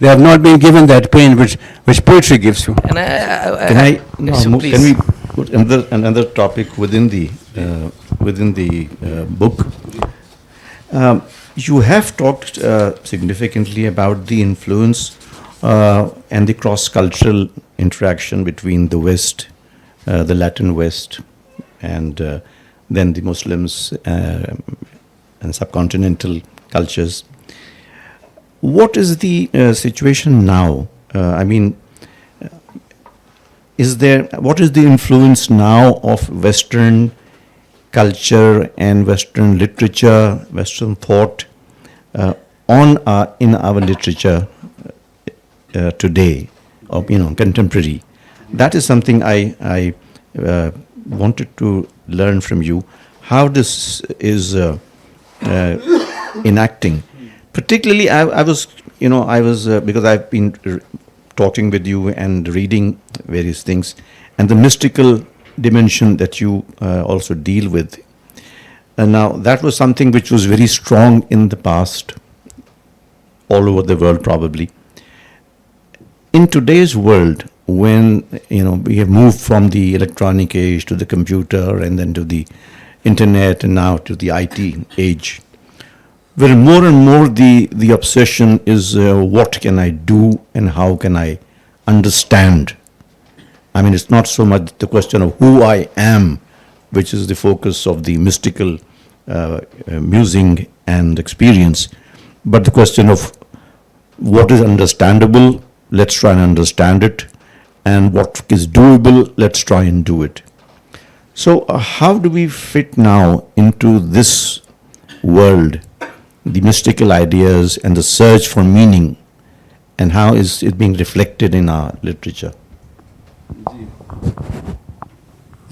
C: They have not been given that pain which poetry gives you.
D: Can we put another topic within the book? You have talked significantly about the influence and the cross-cultural interaction between the West, the Latin West, and then the Muslims and subcontinental cultures. What is the situation now? What is the influence now of Western culture and Western literature, Western thought in our literature today? of, contemporary. That is something I wanted to learn from you, how this is enacting. Particularly, I was because I've been talking with you and reading various things, and the mystical dimension that you also deal with. And now that was something which was very strong in the past, all over the world probably. In today's world, when we have moved from the electronic age to the computer and then to the internet and now to the IT age, where more and more the obsession is what can I do and how can I understand. I mean, it's not so much the question of who I am, which is the focus of the mystical musing and experience, but the question of what is understandable, let's try and understand it, and what is doable, let's try and do it. So how do we fit now into this world, the mystical ideas and the search for meaning, and how is it being reflected in our literature?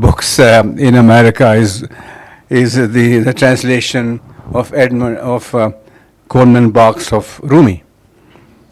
C: books in America is the translation of Coleman Box of Rumi.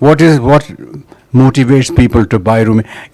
C: What motivates people to buy Rumi?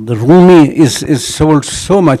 C: the Rumi is sold so much.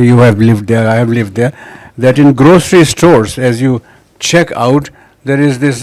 C: you have lived there, I have lived there, that in grocery stores, as you check out, there is this,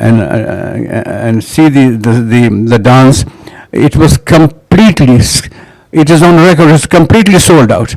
C: and see the dance. It was completely, it is on record, it's completely sold out.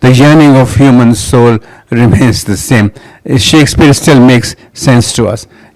C: the yearning of human soul remains the same. Shakespeare still makes sense to us.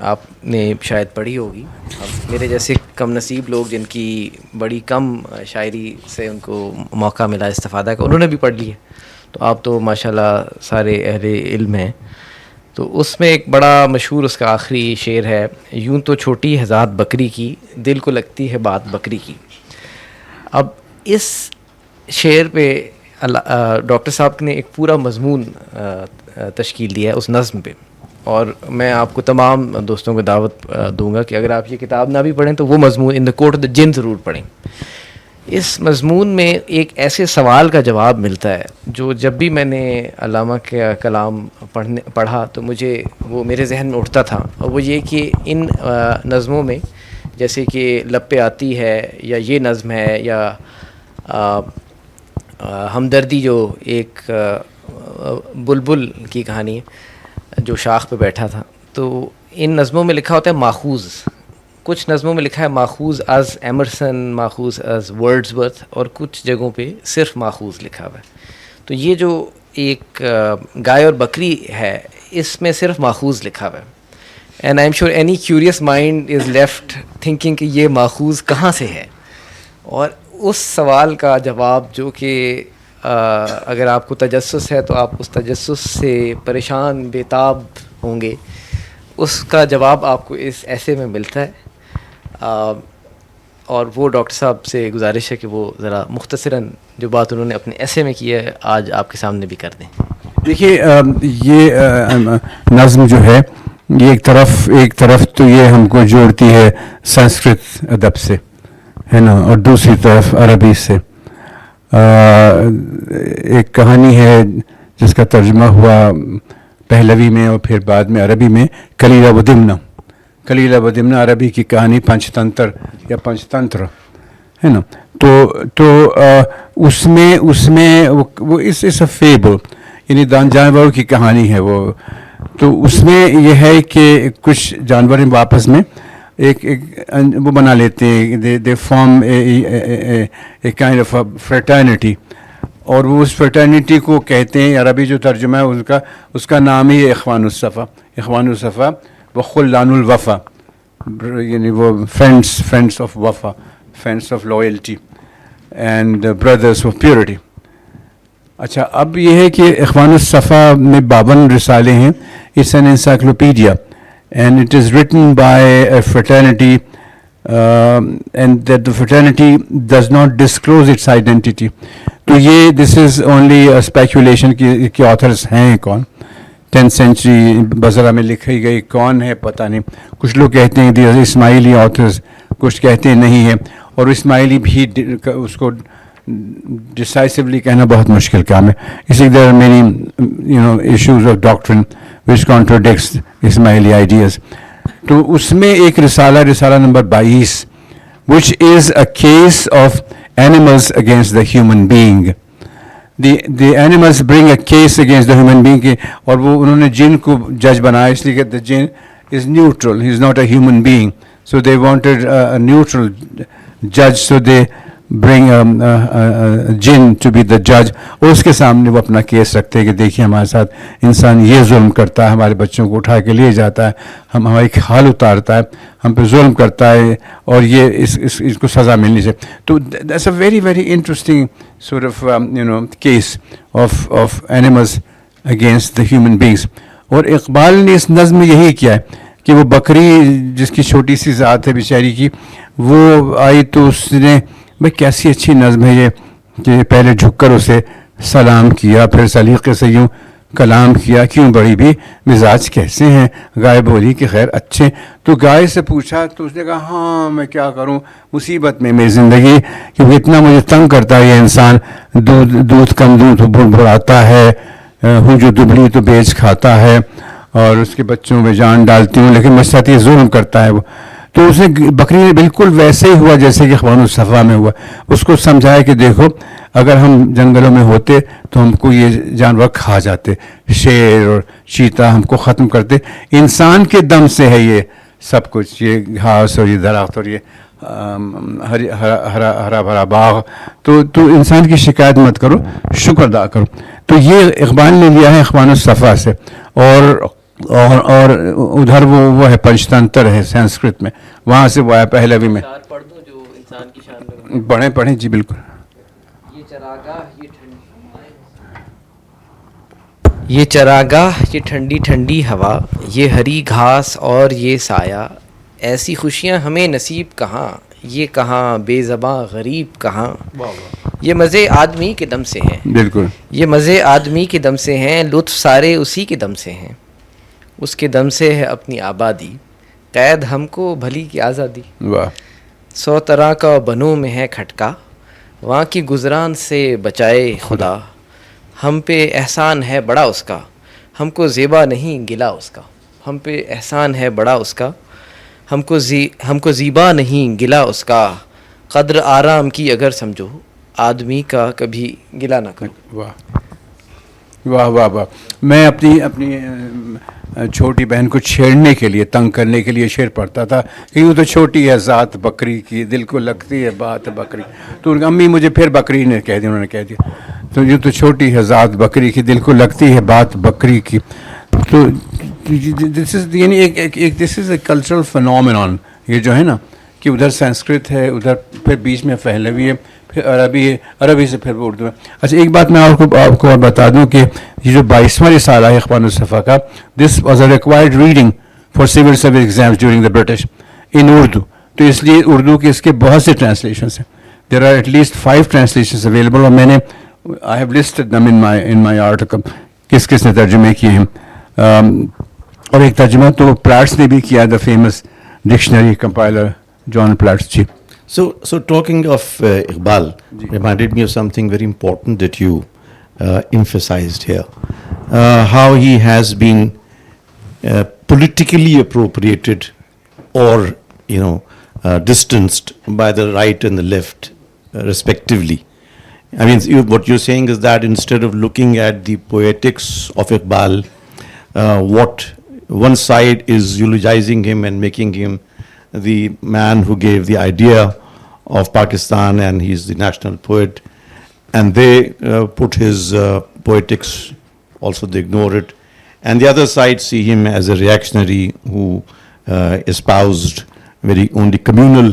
B: آپ نے شاید پڑھی ہوگی. اب میرے جیسے کم نصیب لوگ جن کی بڑی کم شاعری سے ان کو موقع ملا استفادہ کا, انہوں نے بھی پڑھ لی ہے. تو آپ تو ماشاءاللہ سارے اہل علم ہیں. تو اس میں ایک بڑا مشہور اس کا آخری شعر ہے, یوں تو چھوٹی ہے ذات بکری کی, دل کو لگتی ہے بات بکری کی. اب اس شعر پہ ڈاکٹر صاحب نے ایک پورا مضمون تشکیل دیا ہے اس نظم پہ, اور میں آپ کو تمام دوستوں کو دعوت دوں گا کہ اگر آپ یہ کتاب نہ بھی پڑھیں تو وہ مضمون ان دا کورٹ آف دا جن ضرور پڑھیں. اس مضمون میں ایک ایسے سوال کا جواب ملتا ہے جو جب بھی میں نے علامہ کا کلام پڑھا تو مجھے وہ میرے ذہن میں اٹھتا تھا, اور وہ یہ کہ ان نظموں میں جیسے کہ لب پہ آتی ہے, یا یہ نظم ہے, یا ہمدردی جو ایک بلبل کی کہانی ہے جو شاخ پہ بیٹھا تھا, تو ان نظموں میں لکھا ہوتا ہے ماخوذ. کچھ نظموں میں لکھا ہے ماخوذ از ایمرسن, ماخوذ از ورڈزورتھ, اور کچھ جگہوں پہ صرف ماخوذ لکھا ہوا ہے. تو یہ جو ایک گائے اور بکری ہے اس میں صرف ماخوذ لکھا ہوا ہے. And I am sure any curious mind is left thinking کہ یہ ماخوذ کہاں سے ہے. اور اس سوال کا جواب جو کہ اگر آپ کو تجسس ہے تو آپ اس تجسس سے پریشان بےتاب ہوں گے, اس کا جواب آپ کو اس ایسے میں ملتا ہے. اور وہ ڈاکٹر صاحب سے گزارش ہے کہ وہ ذرا مختصراً جو بات انہوں نے اپنے ایسے میں کی ہے آج آپ کے سامنے بھی کر دیں.
C: دیکھیے یہ نظم جو ہے یہ ایک طرف تو یہ ہم کو جوڑتی ہے سنسکرت ادب سے, ہے نا, اور دوسری طرف عربی سے. ایک کہانی ہے جس کا ترجمہ ہوا پہلوی میں اور پھر بعد میں عربی میں, کلیلہ و دمنہ. کلیلہ و دمنہ عربی کی کہانی پنچتنتر یا پنچتنتر ہے نا. تو اس میں وہ اس فیبل یعنی جانوروں کی کہانی ہے وہ. تو اس میں یہ ہے کہ کچھ جانور واپس میں ایک وہ بنا لیتے ہیں, they form a kind of fraternity, اور وہ اس فریٹرنیٹی کو کہتے ہیں, عربی جو ترجمہ ہے اس کا نام ہی ہے اخوان الصفا. اخوان الصفا و خلان الوفا, یعنی وہ فرینڈس آف وفا, friends of loyalty and brothers of purity. اچھا, اب یہ ہے کہ اخوان الصفا میں 52 رسالے ہیں. It's an encyclopedia and it is written by a fraternity and that the fraternity does not disclose its identity. تو یہ this is only a speculation کہ authors ہیں کون. 10th century بصرہ میں لکھی گئی کون ہے پتہ نہیں. کچھ لوگ کہتے ہیں these are اسماعیلی authors, کچھ کہتے ہیں نہیں ہے, اور اسماعیلی بھی اس کو decisively کہنا بہت مشکل کام ہے. اسی there are many issues of doctrine which contradicts Ismaili ideas. تو اس میں ایک رسالہ number 22 which is a case of animals against the human being. The animals bring a case against the human being, اور وہ انہوں نے جن کو جج بنایا اس لیے کہ the jinn is neutral, he is not a human being, so they wanted a neutral judge, so they bring a jinn to be the judge. اور اس کے سامنے وہ اپنا کیس رکھتے ہیں کہ دیکھیے ہمارے ساتھ انسان یہ ظلم کرتا ہے, ہمارے بچوں کو اٹھا کے لے جاتا ہے, ہماری کھال اتارتا ہے, ہم پہ ظلم کرتا ہے, اور یہ اس کو سزا ملنی چاہیے. تو that's a very very interesting sort of case of animals against the human beings. اور اقبال نے اس نظم میں یہی کیا ہے کہ وہ بکری جس کی چھوٹی سی ذات ہے بیچاری کی, وہ آئی تو اس نے بھائی کیسی اچھی نظم ہے یہ کہ پہلے جھک کر اسے سلام کیا, پھر سلیقے سے یوں کلام کیا, کیوں بڑی بھی مزاج کیسے ہیں. گائے بولی کہ خیر اچھے. تو گائے سے پوچھا تو اس نے کہا ہاں میں کیا کروں, مصیبت میں میری زندگی, کیونکہ اتنا مجھے تنگ کرتا ہے یہ انسان. دودھ کم دودھ بڑھاتا ہے, ہوں جو دبلی تو بیچ کھاتا ہے, اور اس کے بچوں میں جان ڈالتی ہوں, لیکن مجھ ساتھ یہ ظلم کرتا ہے وہ. تو اس نے بکری نے بالکل ویسے ہی ہوا جیسے کہ اخوان الصفا میں ہوا. اس کو سمجھایا کہ دیکھو اگر ہم جنگلوں میں ہوتے تو ہم کو یہ جانور کھا جاتے, شیر اور چیتا ہم کو ختم کرتے. انسان کے دم سے ہے یہ سب کچھ, یہ گھاس اور یہ درخت اور یہ ہرا بھرا باغ. تو انسان کی شکایت مت کرو, شکر ادا کرو. تو یہ اقبال نے لیا ہے اخوان الصفا سے. اور اور ادھر وہ ہے پنچتنتر ہے سنسکرت میں, وہاں سے وہ آیا پہلوی میں.
B: پڑھ دو جو انسان کی شان میں.
C: پڑھیں جی بالکل.
B: یہ چراگاہ, یہ ٹھنڈی ٹھنڈی ہوا, یہ ہری گھاس اور یہ سایہ, ایسی خوشیاں ہمیں نصیب کہاں, یہ کہاں بے زباں غریب کہاں. یہ مزے آدمی کے دم سے ہیں.
C: بالکل.
B: یہ مزے آدمی کے دم سے ہیں, لطف سارے اسی کے دم سے ہیں. اس کے دم سے ہے اپنی آبادی, قید ہم کو بھلی کی آزادی.
C: واہ.
B: 100 طرح کا بنوں میں ہے کھٹکا, وہاں کی گزران سے بچائے خدا. ہم پہ احسان ہے بڑا اس کا, ہم کو زیبا نہیں گلا اس کا. ہم پہ احسان ہے بڑا اس کا, ہم کو زیبا نہیں گلا اس کا. قدر آرام کی اگر سمجھو, آدمی کا کبھی گلا نہ کرو.
C: واہ واہ واہ واہ. میں اپنی چھوٹی بہن کو چھیڑنے کے لیے, تنگ کرنے کے لیے شعر پڑھتا تھا کہ وہ تو چھوٹی ہے ذات بکری کی, دل کو لگتی ہے بات بکری. تو امی مجھے پھر بکری نے کہہ دیا, انہوں نے کہہ دیا تو یہ تو چھوٹی ہے ذات بکری کی, دل کو لگتی ہے بات بکری کی. تو دس از یعنی ایک دس از اے کلچرل فنومینون. یہ جو ہے نا کہ ادھر سنسکرت ہے, ادھر پھر بیچ میں پہلوی ہے, پھر عربی ہے, عربی سے پھر اردو ہے. اچھا ایک بات میں آپ کو اور بتا دوں کہ یہ جو 22واں رسالہ ہے اخوان الصفا کا, this was a required reading for civil service exams during the British in Urdu. تو اس لیے اردو کے اس کے بہت سے ٹرانسلیشنس ہیں. There are at least 5 translations available, اور میں نے I have listed them in my article کس نے ترجمے کیے ہیں. اور ایک ترجمہ تو پلاٹس نے بھی کیا, the famous dictionary compiler John Platts ji.
D: So talking of Iqbal reminded me of something very important that you emphasized here. How he has been politically appropriated or, distanced by the right and the left, respectively. I mean, what you're saying is that instead of looking at the poetics of Iqbal, what one side is eulogizing him and making him the man who gave the idea of Pakistan and he's the national poet, and they put his poetics, also they ignore it, and the other side see him as a reactionary who espoused very only communal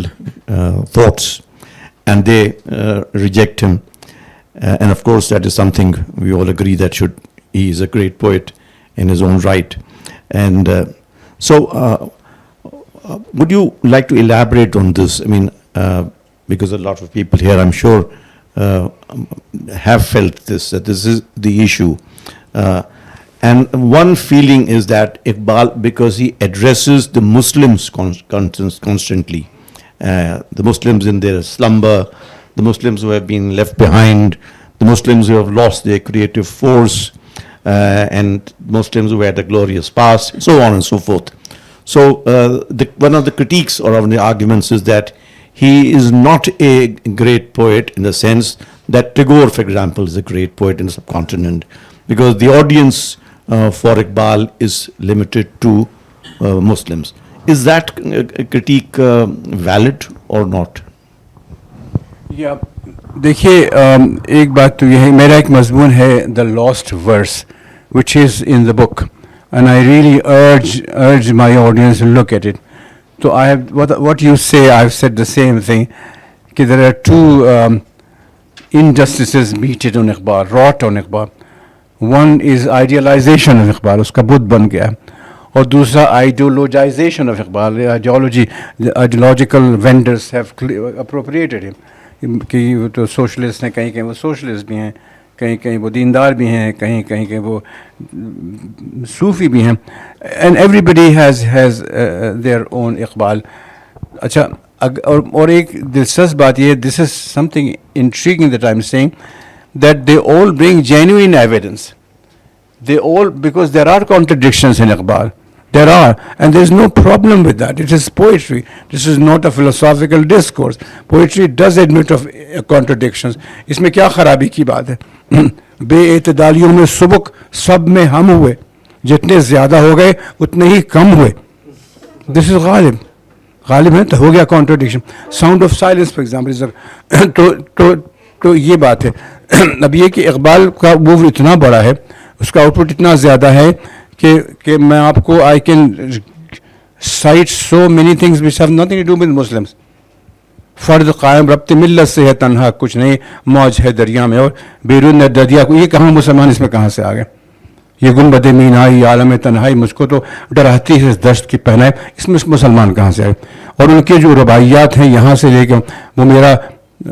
D: thoughts, and they reject him. And of course that is something we all agree that he is a great poet in his own right. And so would you like to elaborate on this? I mean, because a lot of people here, I'm sure, have felt this, that this is the issue. And one feeling is that Iqbal, because he addresses the Muslims constantly, the Muslims in their slumber, the Muslims who have been left behind, the Muslims who have lost their creative force, and Muslims who had a glorious past, so on and so forth. So one of the critiques or one of the arguments is that he is not a great poet in the sense that Tagore, for example, is a great poet in the subcontinent, because the audience for Iqbal is limited to Muslims. Is that critique valid or not?
C: دیکھیے ایک بات تو یہ ہے, میرا ایک مضمون ہے the last verse which is in the book, and I really urge my audience to look at it. So I have what you say, I have said the same thing, کہ there are two injustices meted on Iqbal, wrought on Iqbal. One is idealization of Iqbal, اس کا بت بن گیا, اور دوسرا ideologization of Iqbal, ideological vendors have appropriated him, کہ وہ تو socialist ہیں, کہیں وہ سوشلسٹ بھی ہیں, کہیں وہ دیندار بھی ہیں, کہیں وہ صوفی بھی ہیں, and everybody has their own Iqbal. اچھا اور ایک دلچسپ بات یہ, this is something intriguing that I am seeing, that they all bring genuine evidence, they all, because there are contradictions in Iqbal, there are, and there is no problem with that. It is poetry. This is not a philosophical discourse. Poetry does admit of contradictions. اس میں کیا خرابی کی بات ہے؟ بے اعتدالیوں میں سبک سب میں ہم ہوئے, جتنے زیادہ ہو گئے اتنے ہی کم ہوئے. This is غالب ہے تو ہو گیا contradiction. Sound of silence for example تو یہ بات ہے. اب یہ کہ اقبال کا موو اتنا بڑا ہے, اس کا آؤٹ پٹ اتنا زیادہ ہے کہ میں آپ کو I can cite so many things which have nothing to do with Muslims. فرد قائم ربط ملت سے ہے تنہا کچھ نہیں, موج ہے دریا میں اور بیرون دریا کو. یہ کہاں مسلمان اس میں کہاں سے آ گئے؟ یہ گنبد مینائی عالم تنہائی مجھ کو تو ڈراتی ہے اس دشت کی پہنائے. اس میں مسلمان کہاں سے آئے؟ اور ان کے جو رباعیات ہیں یہاں سے لے کے وہ میرا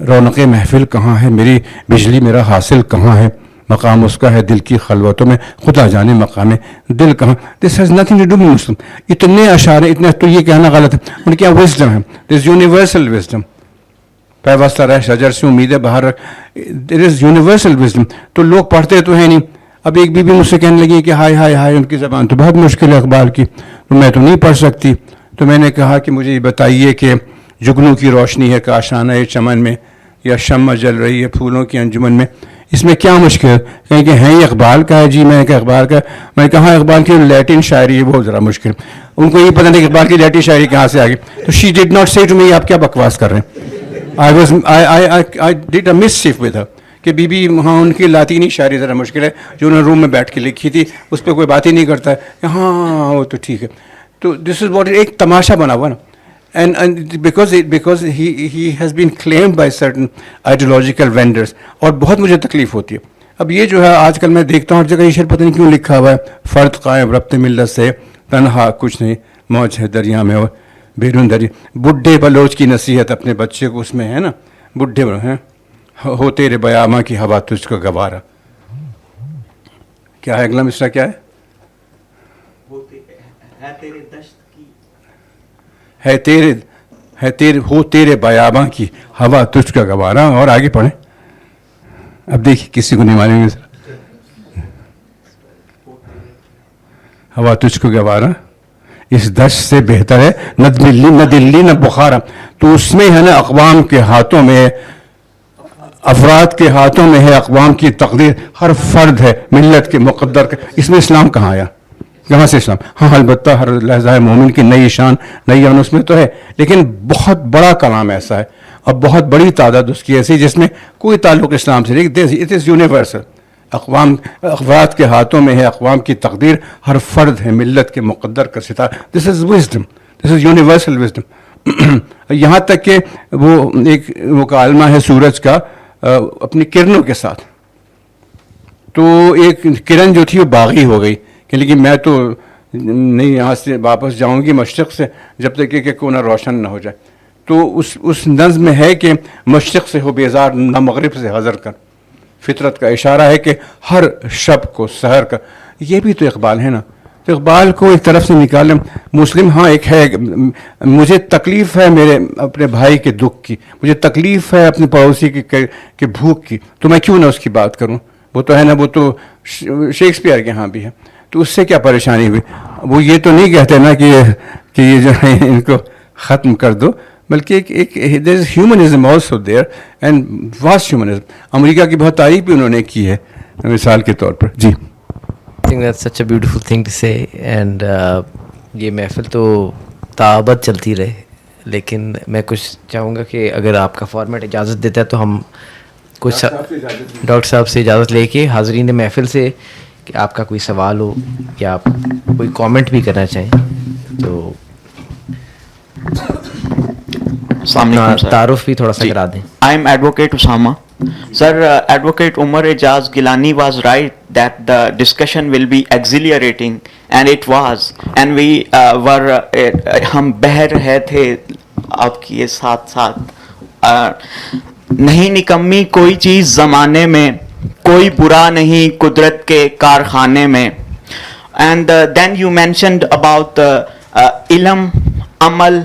C: رونق محفل کہاں ہے, میری بجلی میرا حاصل کہاں ہے, مقام اس کا ہے دل کی خلوتوں میں, خدا جانے مقام دل کہاں. This has nothing to do with Muslim. اتنے اشعار اتنے تو یہ کہنا غلط ہے. ان کے یہاں وزڈم ہے, دس یونیورسل وزڈم. پیوستہ رہ شجر سے امیدیں باہر رکھ, دیر از یونیورسل وزڈم. تو لوگ پڑھتے تو ہیں نہیں. اب ایک بی بی مجھ سے کہنے لگی کہ ہائے ہائے ہائے ان کی زبان تو بہت مشکل ہے اقبال کی, تو میں تو نہیں پڑھ سکتی. تو میں نے کہا کہ مجھے یہ بتائیے کہ جگنوں کی روشنی ہے کاشانہ چمن میں, یا شمع جل رہی ہے پھولوں کی انجمن میں, اس میں کیا مشکل ہے؟ کہیں کہ ہیں یہ اقبال کا ہے. جی میں نے کہا اقبال کا. میں نے کہا اقبال کی لیٹن شاعری ہے وہ ذرا مشکل. ان کو یہ پتہ نہیں کہ اقبال کی لیٹن شاعری کہاں سے آ گئی. تو شی ڈڈ ناٹ سے ٹو می آپ کیا بکواس کر رہے ہیں. I did a mischief with her کہ بی بی وہاں ان کی لاطینی شاعری ذرا مشکل ہے جو انہوں نے روم میں بیٹھ کے لکھی تھی, اس پہ کوئی بات ہی نہیں کرتا ہے. ہاں وہ تو ٹھیک ہے. تو دس از واٹ ایک تماشا بنا ہوا نا. And because he has been claimed by certain ideological vendors, اور بہت مجھے تکلیف ہوتی ہے. اب یہ جو ہے آج کل میں دیکھتا ہوں ہر جگہ یہ شعر پتہ نہیں کیوں لکھا ہوا ہے, فرد قائم ربط ملت سے تنہا کچھ نہیں, موج ہے دریا میں اور بیرون دریا. بڈھے بلوچ کی نصیحت اپنے بچے کو اس میں ہے نا, بڈھے ہیں ہو تیرے بیاماں کی ہوا تجھ کو گوارا. کیا ہے اگلا مصرع کیا ہے؟ ہے تیرے ہو تیرے بیاباں کی ہوا تجھ کا گوارا. اور آگے پڑھیں. اب دیکھیے کسی کو نہیں معلوم ہوا تجھ کو گوارا, اس دشت سے بہتر ہے نہ دلی نہ بخارا. تو اس میں ہے نا اقوام کے ہاتھوں میں, افراد کے ہاتھوں میں ہے اقوام کی تقدیر, ہر فرد ہے ملت کے مقدر کا. اس میں اسلام کہاں آیا؟ کہاں سے اسلام؟ ہاں البتہ ہر لہجہ مومن کی نئی شان نئی ان اس میں تو ہے, لیکن بہت بڑا کلام ایسا ہے اور بہت بڑی تعداد اس کی ایسی جس میں کوئی تعلق اسلام سے نہیں. It is universal. افراد کے ہاتھوں میں ہے اقوام کی تقدیر, ہر فرد ہے ملت کے مقدر کا ستارہ. This is wisdom, this is universal wisdom. یہاں تک کہ وہ ایک مکالمہ ہے سورج کا اپنی کرنوں کے ساتھ. تو ایک کرن جو تھی وہ باغی ہو گئی کہ لیکن میں تو نہیں یہاں سے واپس جاؤں گی مشرق سے جب تک کہ کونا روشن نہ ہو جائے. تو اس نظم میں ہے کہ مشرق سے ہو بیزار نہ مغرب سے حذر کر. فطرت کا اشارہ ہے کہ ہر شب کو سحر کا. یہ بھی تو اقبال ہے نا. تو اقبال کو ایک طرف سے نکالیں. مسلم ہاں ایک ہے, مجھے تکلیف ہے میرے اپنے بھائی کے دکھ کی, مجھے تکلیف ہے اپنے پڑوسی کی بھوک کی, تو میں کیوں نہ اس کی بات کروں. وہ تو ہے نا, وہ تو شیکسپیئر کے ہاں بھی ہے. تو اس سے کیا پریشانی ہوئی؟ وہ یہ تو نہیں کہتے نا کہ یہ جو ہے ان کو ختم کر دو, بلکہ ایک there is humanism also there and vast humanism. امریکہ کی بہت تعریف بھی انہوں نے کی ہے مثال کے طور پر. جی
B: I think that's such a beautiful thing to say and یہ محفل تو تابد چلتی رہے, لیکن میں کچھ چاہوں گا کہ اگر آپ کا فارمیٹ اجازت دیتا ہے تو ہم کچھ ڈاکٹر صاحب سے اجازت لے کے حاضرین محفل سے کہ آپ کا کوئی سوال ہو یا آپ کوئی کامنٹ بھی کرنا چاہیں تو تعارف بھی تھوڑا سا کرا دیں.
E: I am Advocate Usama. Sir, Advocate Umar Ejaz Gilani was right that the discussion will be exhilarating, and it was. And we ہم بہہ رہے تھے آپ کے ساتھ ساتھ. نہیں نکمی کوئی چیز زمانے میں, کوئی برا نہیں قدرت کے کارخانے میں. And then you mentioned about علم, عمل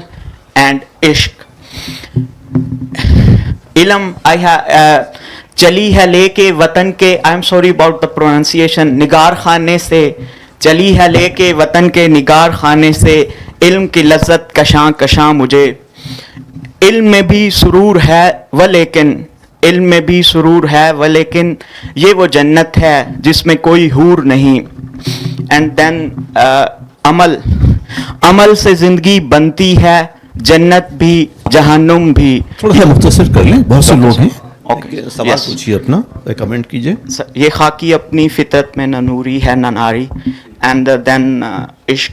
E: and عشق. علم چلی ہے لے کے وطن کے, I am sorry about the pronunciation, نگار خانے سے چلی ہے لے کے وطن کے نگار خانے سے, علم کی لذت کشاں کشاں مجھے. علم میں بھی سرور ہے ولیکن, علم میں بھی سرور ہے ولیکن, یہ وہ جنت ہے جس میں کوئی حور نہیں. اینڈ دین عمل, عمل سے زندگی بنتی ہے, جنت بھی جہنم بھی.
D: تھوڑا سا مختصر کر لیں, بہت سے لوگ ہیں. سوال پوچھیے اپنا, کمنٹ کیجیے.
E: یہ خاکی اپنی فطرت میں نہ نوری ہے نہ ناری, and then ishq,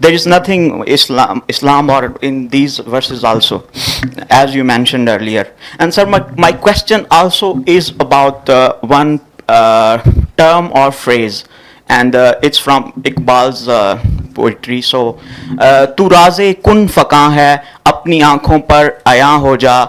E: There is nothing Islam or in these verses also, as you mentioned earlier. And sir, my question also is about one term or phrase, and it's from Iqbal's poetry. So tu raze kun faka hai, apni aankhon par aya ho ja,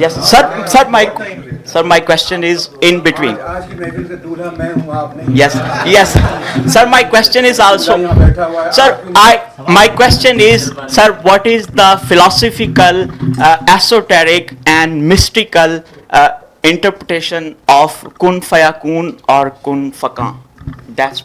E: Yes, sir, my question is in between. Yes, sir, my question is also, my question is, sir, what is the philosophical, esoteric and mystical interpretation of kun fayakun or kun fakan? That's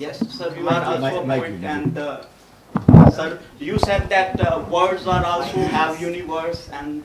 E: Yes, sir, you are also a poet, and sir, you said that words are also have universe and.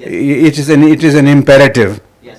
C: It is an imperative.
E: Yes.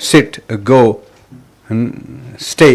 C: sit, go, stay.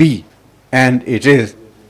C: be and it is.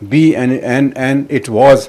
C: be and it was,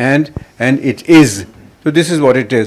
C: and it is. So this is what it is,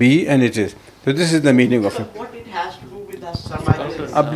C: be and it is. So this is the meaning of it.
E: What it has to do with us, sir?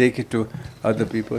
C: take it to other people.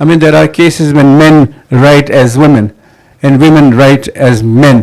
C: I mean, there are cases when men write as women and women write as men.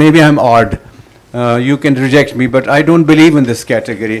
C: maybe I'm odd. You can reject me, but I don't believe in this category.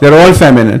C: they're all feminine.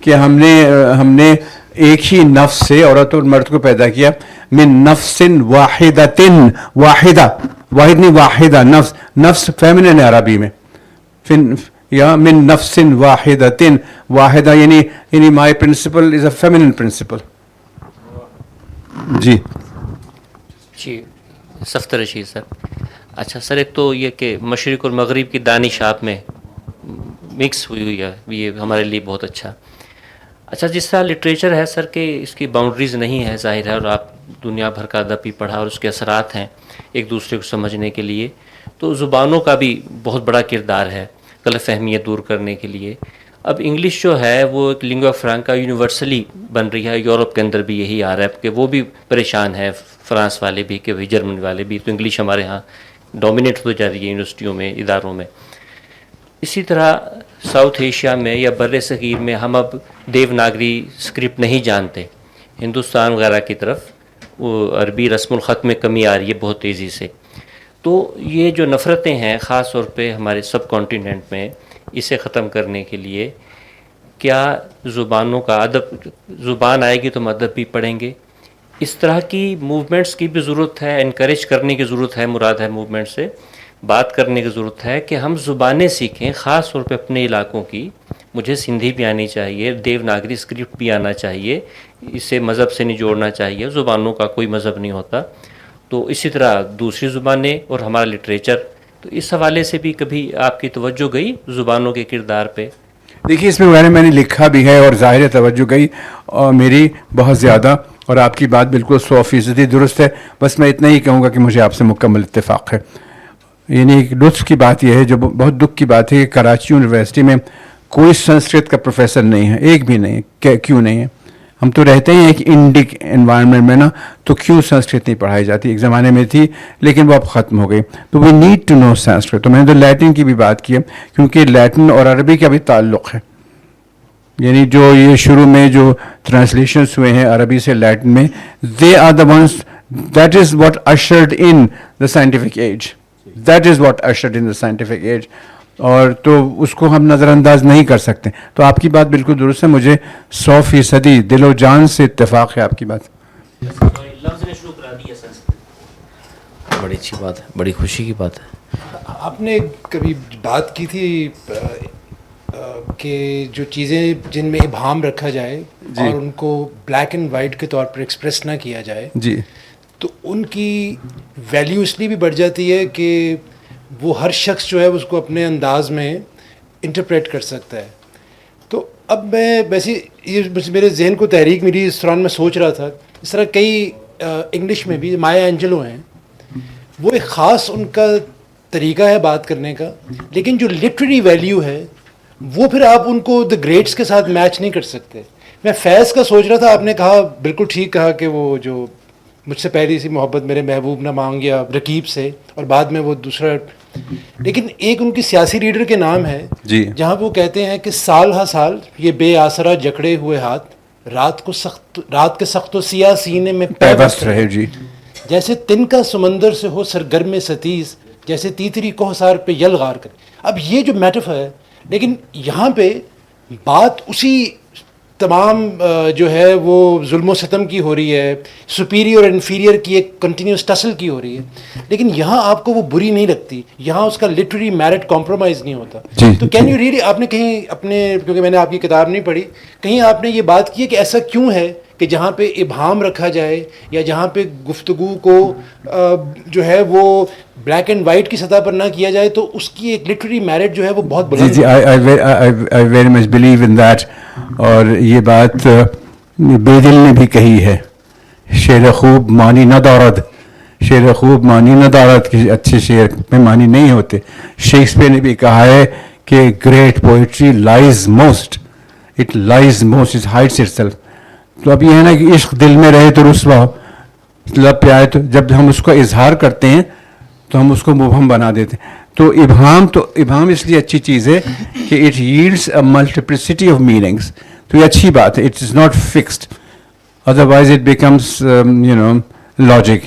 C: کہ ہم نے ایک ہی نفس سے عورت اور مرد کو پیدا کیا, من نفس واحدۃ, واحدہ, واحد نہیں واحدہ, نفس فیمنن ہے عربی میں, یا من نفس واحدۃ, واحدہ یعنی my principle is a feminine principle. جی
F: جی سفتر رشید سر. اچھا سر, ایک تو یہ کہ مشرق اور مغرب کی دانش آپ میں مکس ہوئی ہے, یہ ہمارے لیے بہت اچھا. اچھا جس طرح لٹریچر ہے سر کہ اس کی باؤنڈریز نہیں ہے ظاہر ہے, اور آپ دنیا بھر کا ادب بھی پڑھا اور اس کے اثرات ہیں ایک دوسرے کو سمجھنے کے لیے, تو زبانوں کا بھی بہت بڑا کردار ہے غلط فہمیت دور کرنے کے لیے. اب انگلش جو ہے وہ ایک لنگوا فرانکا یونیورسلی بن رہی ہے, یورپ کے اندر بھی یہی آ رہا ہے کہ وہ بھی پریشان ہے, فرانس والے بھی کہ جرمن والے بھی, تو انگلش ہمارے ہاں ڈومینیٹ ہو جا رہی ہے یونیورسٹیوں میں, اداروں میں. اسی طرح ساؤتھ ایشیا میں یا بر صغیر میں ہم اب دیوناگری اسکرپٹ نہیں جانتے. ہندوستان وغیرہ کی طرف وہ عربی رسم الخط میں کمی آ رہی ہے بہت تیزی سے. تو یہ جو نفرتیں ہیں خاص طور پہ ہمارے سب کانٹیننٹ میں, اسے ختم کرنے کے لیے کیا زبانوں کا ادب, زبان آئے گی تو ہم ادب بھی پڑھیں گے, اس طرح کی موومنٹس کی بھی ضرورت ہے, انکریج کرنے کی ضرورت ہے, مراد ہے موومنٹ سے بات کرنے کی ضرورت ہے کہ ہم زبانیں سیکھیں خاص طور پہ اپنے علاقوں کی. مجھے سندھی بھی آنی چاہیے, دیوناگری اسکرپٹ بھی آنا چاہیے, اسے مذہب سے نہیں جوڑنا چاہیے, زبانوں کا کوئی مذہب نہیں ہوتا. تو اسی طرح دوسری زبانیں اور ہمارا لٹریچر, تو اس حوالے سے بھی کبھی آپ کی توجہ گئی زبانوں کے کردار پہ؟
C: دیکھیے اس میں نے لکھا بھی ہے اور ظاہر توجہ گئی اور میری بہت زیادہ, اور آپ کی بات بالکل 100% درست ہے. بس میں اتنا ہی کہوں گا کہ مجھے آپ سے مکمل اتفاق ہے. یعنی ایک لطف کی بات یہ ہے, جو بہت دکھ کی بات ہے کہ کراچی یونیورسٹی میں کوئی سنسکرت کا پروفیسر نہیں ہے, ایک بھی نہیں. کیوں نہیں ہے؟ ہم تو رہتے ہیں ایک انڈک انوائرمنٹ میں نا, تو کیوں سنسکرت نہیں پڑھائی جاتی؟ ایک زمانے میں تھی لیکن وہ اب ختم ہو گئی. تو we need to know Sanskrit. تو میں نے تو لیٹن کی بھی بات کی ہے, کیونکہ لیٹن اور عربی کا بھی تعلق ہے. یعنی جو یہ شروع میں جو ٹرانسلیشنس ہوئے ہیں عربی سے لیٹن میں, they are the ones, that is what ushered in the scientific age, that is what ushered in the scientific age. اور تو اس کو ہم نظر انداز نہیں کر سکتے. تو آپ کی بات بالکل درست ہے, مجھے 100% دل و جان سے اتفاق ہے آپ کی بات.
B: بڑی اچھی بات ہے, بڑی خوشی کی بات ہے.
G: آپ نے کبھی بات کی تھی کہ جو چیزیں جن میں ابہام رکھا جائے اور ان کو بلیک اینڈ وائٹ کے طور پر ایکسپریس نہ کیا جائے,
C: جی, تو
G: ان کی ویلیو اس لیے بھی بڑھ جاتی ہے کہ وہ ہر شخص جو ہے اس کو اپنے انداز میں انٹرپریٹ کر سکتا ہے. تو اب میں ویسے یہ میرے ذہن کو تحریک میری اس دوران میں سوچ رہا تھا, اس طرح کئی انگلش میں بھی مایا اینجلو ہیں, وہ ایک خاص ان کا طریقہ ہے بات کرنے کا, لیکن جو لٹریری ویلیو ہے وہ پھر آپ ان کو دا گریٹس کے ساتھ میچ نہیں کر سکتے. میں فیض کا سوچ رہا تھا, آپ نے کہا بالکل ٹھیک کہا کہ وہ جو مجھ سے پہلی سی محبت میرے محبوب نہ مانگ گیا رقیب سے, اور بعد میں وہ دوسرا, لیکن ایک ان کی سیاسی لیڈر کے نام ہے
C: جی,
G: جہاں وہ کہتے ہیں کہ سال ہا سال یہ بے آسرا جکڑے ہوئے ہاتھ رات کے سخت و سیاہ سینے میں
C: پیوست رہے. جی,
G: جیسے تن کا سمندر سے ہو سرگرم ستیز, جیسے تیتری کوہسار پہ یلغار کرے. اب یہ جو میٹف ہے, لیکن یہاں پہ بات اسی تمام جو ہے وہ ظلم و ستم کی ہو رہی ہے, سپیریئر اور انفیریئر کی ایک کنٹینیوس ٹسل کی ہو رہی ہے, لیکن یہاں آپ کو وہ بری نہیں لگتی, یہاں اس کا لٹریری میرٹ کمپرومائز نہیں ہوتا. تو کین یو ریڈ, آپ نے کہیں اپنے, کیونکہ میں نے آپ کی کتاب نہیں پڑھی, کہیں آپ نے یہ بات کی ہے کہ ایسا کیوں ہے کہ جہاں پہ ابہام رکھا جائے یا جہاں پہ گفتگو کو جو ہے وہ بلیک اینڈ وائٹ کی سطح پر نہ کیا جائے تو اس کی ایک لٹریری میرٹ جو ہے وہ بہت بلند ہے.
C: جی, I very much believe in that. اور یہ بات بے دل نے بھی کہی ہے, شعر خوب معنی نہ دارد, شعر خوب معنی نہ دارد, کسی اچھے شعر میں معنی نہیں ہوتے. شیکسپیئر نے بھی کہا ہے کہ great poetry لائز most, it lies most, it hides it self. تو اب یہ ہے نا کہ عشق دل میں رہے تو رسوا ہو, لب پہ آئے تو جب ہم اس کو اظہار کرتے ہیں تو ہم اس کو مبہم بنا دیتے ہیں. تو ابہام اس لیے اچھی چیز ہے کہ it yields a multiplicity of meanings. تو یہ اچھی بات ہے, it is not fixed, otherwise it becomes logic.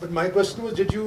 G: But my question was, did you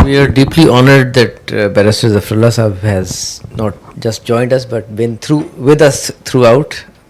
B: We are deeply honored that Barrister Zafrullah Sahab has not just joined us but been with us throughout.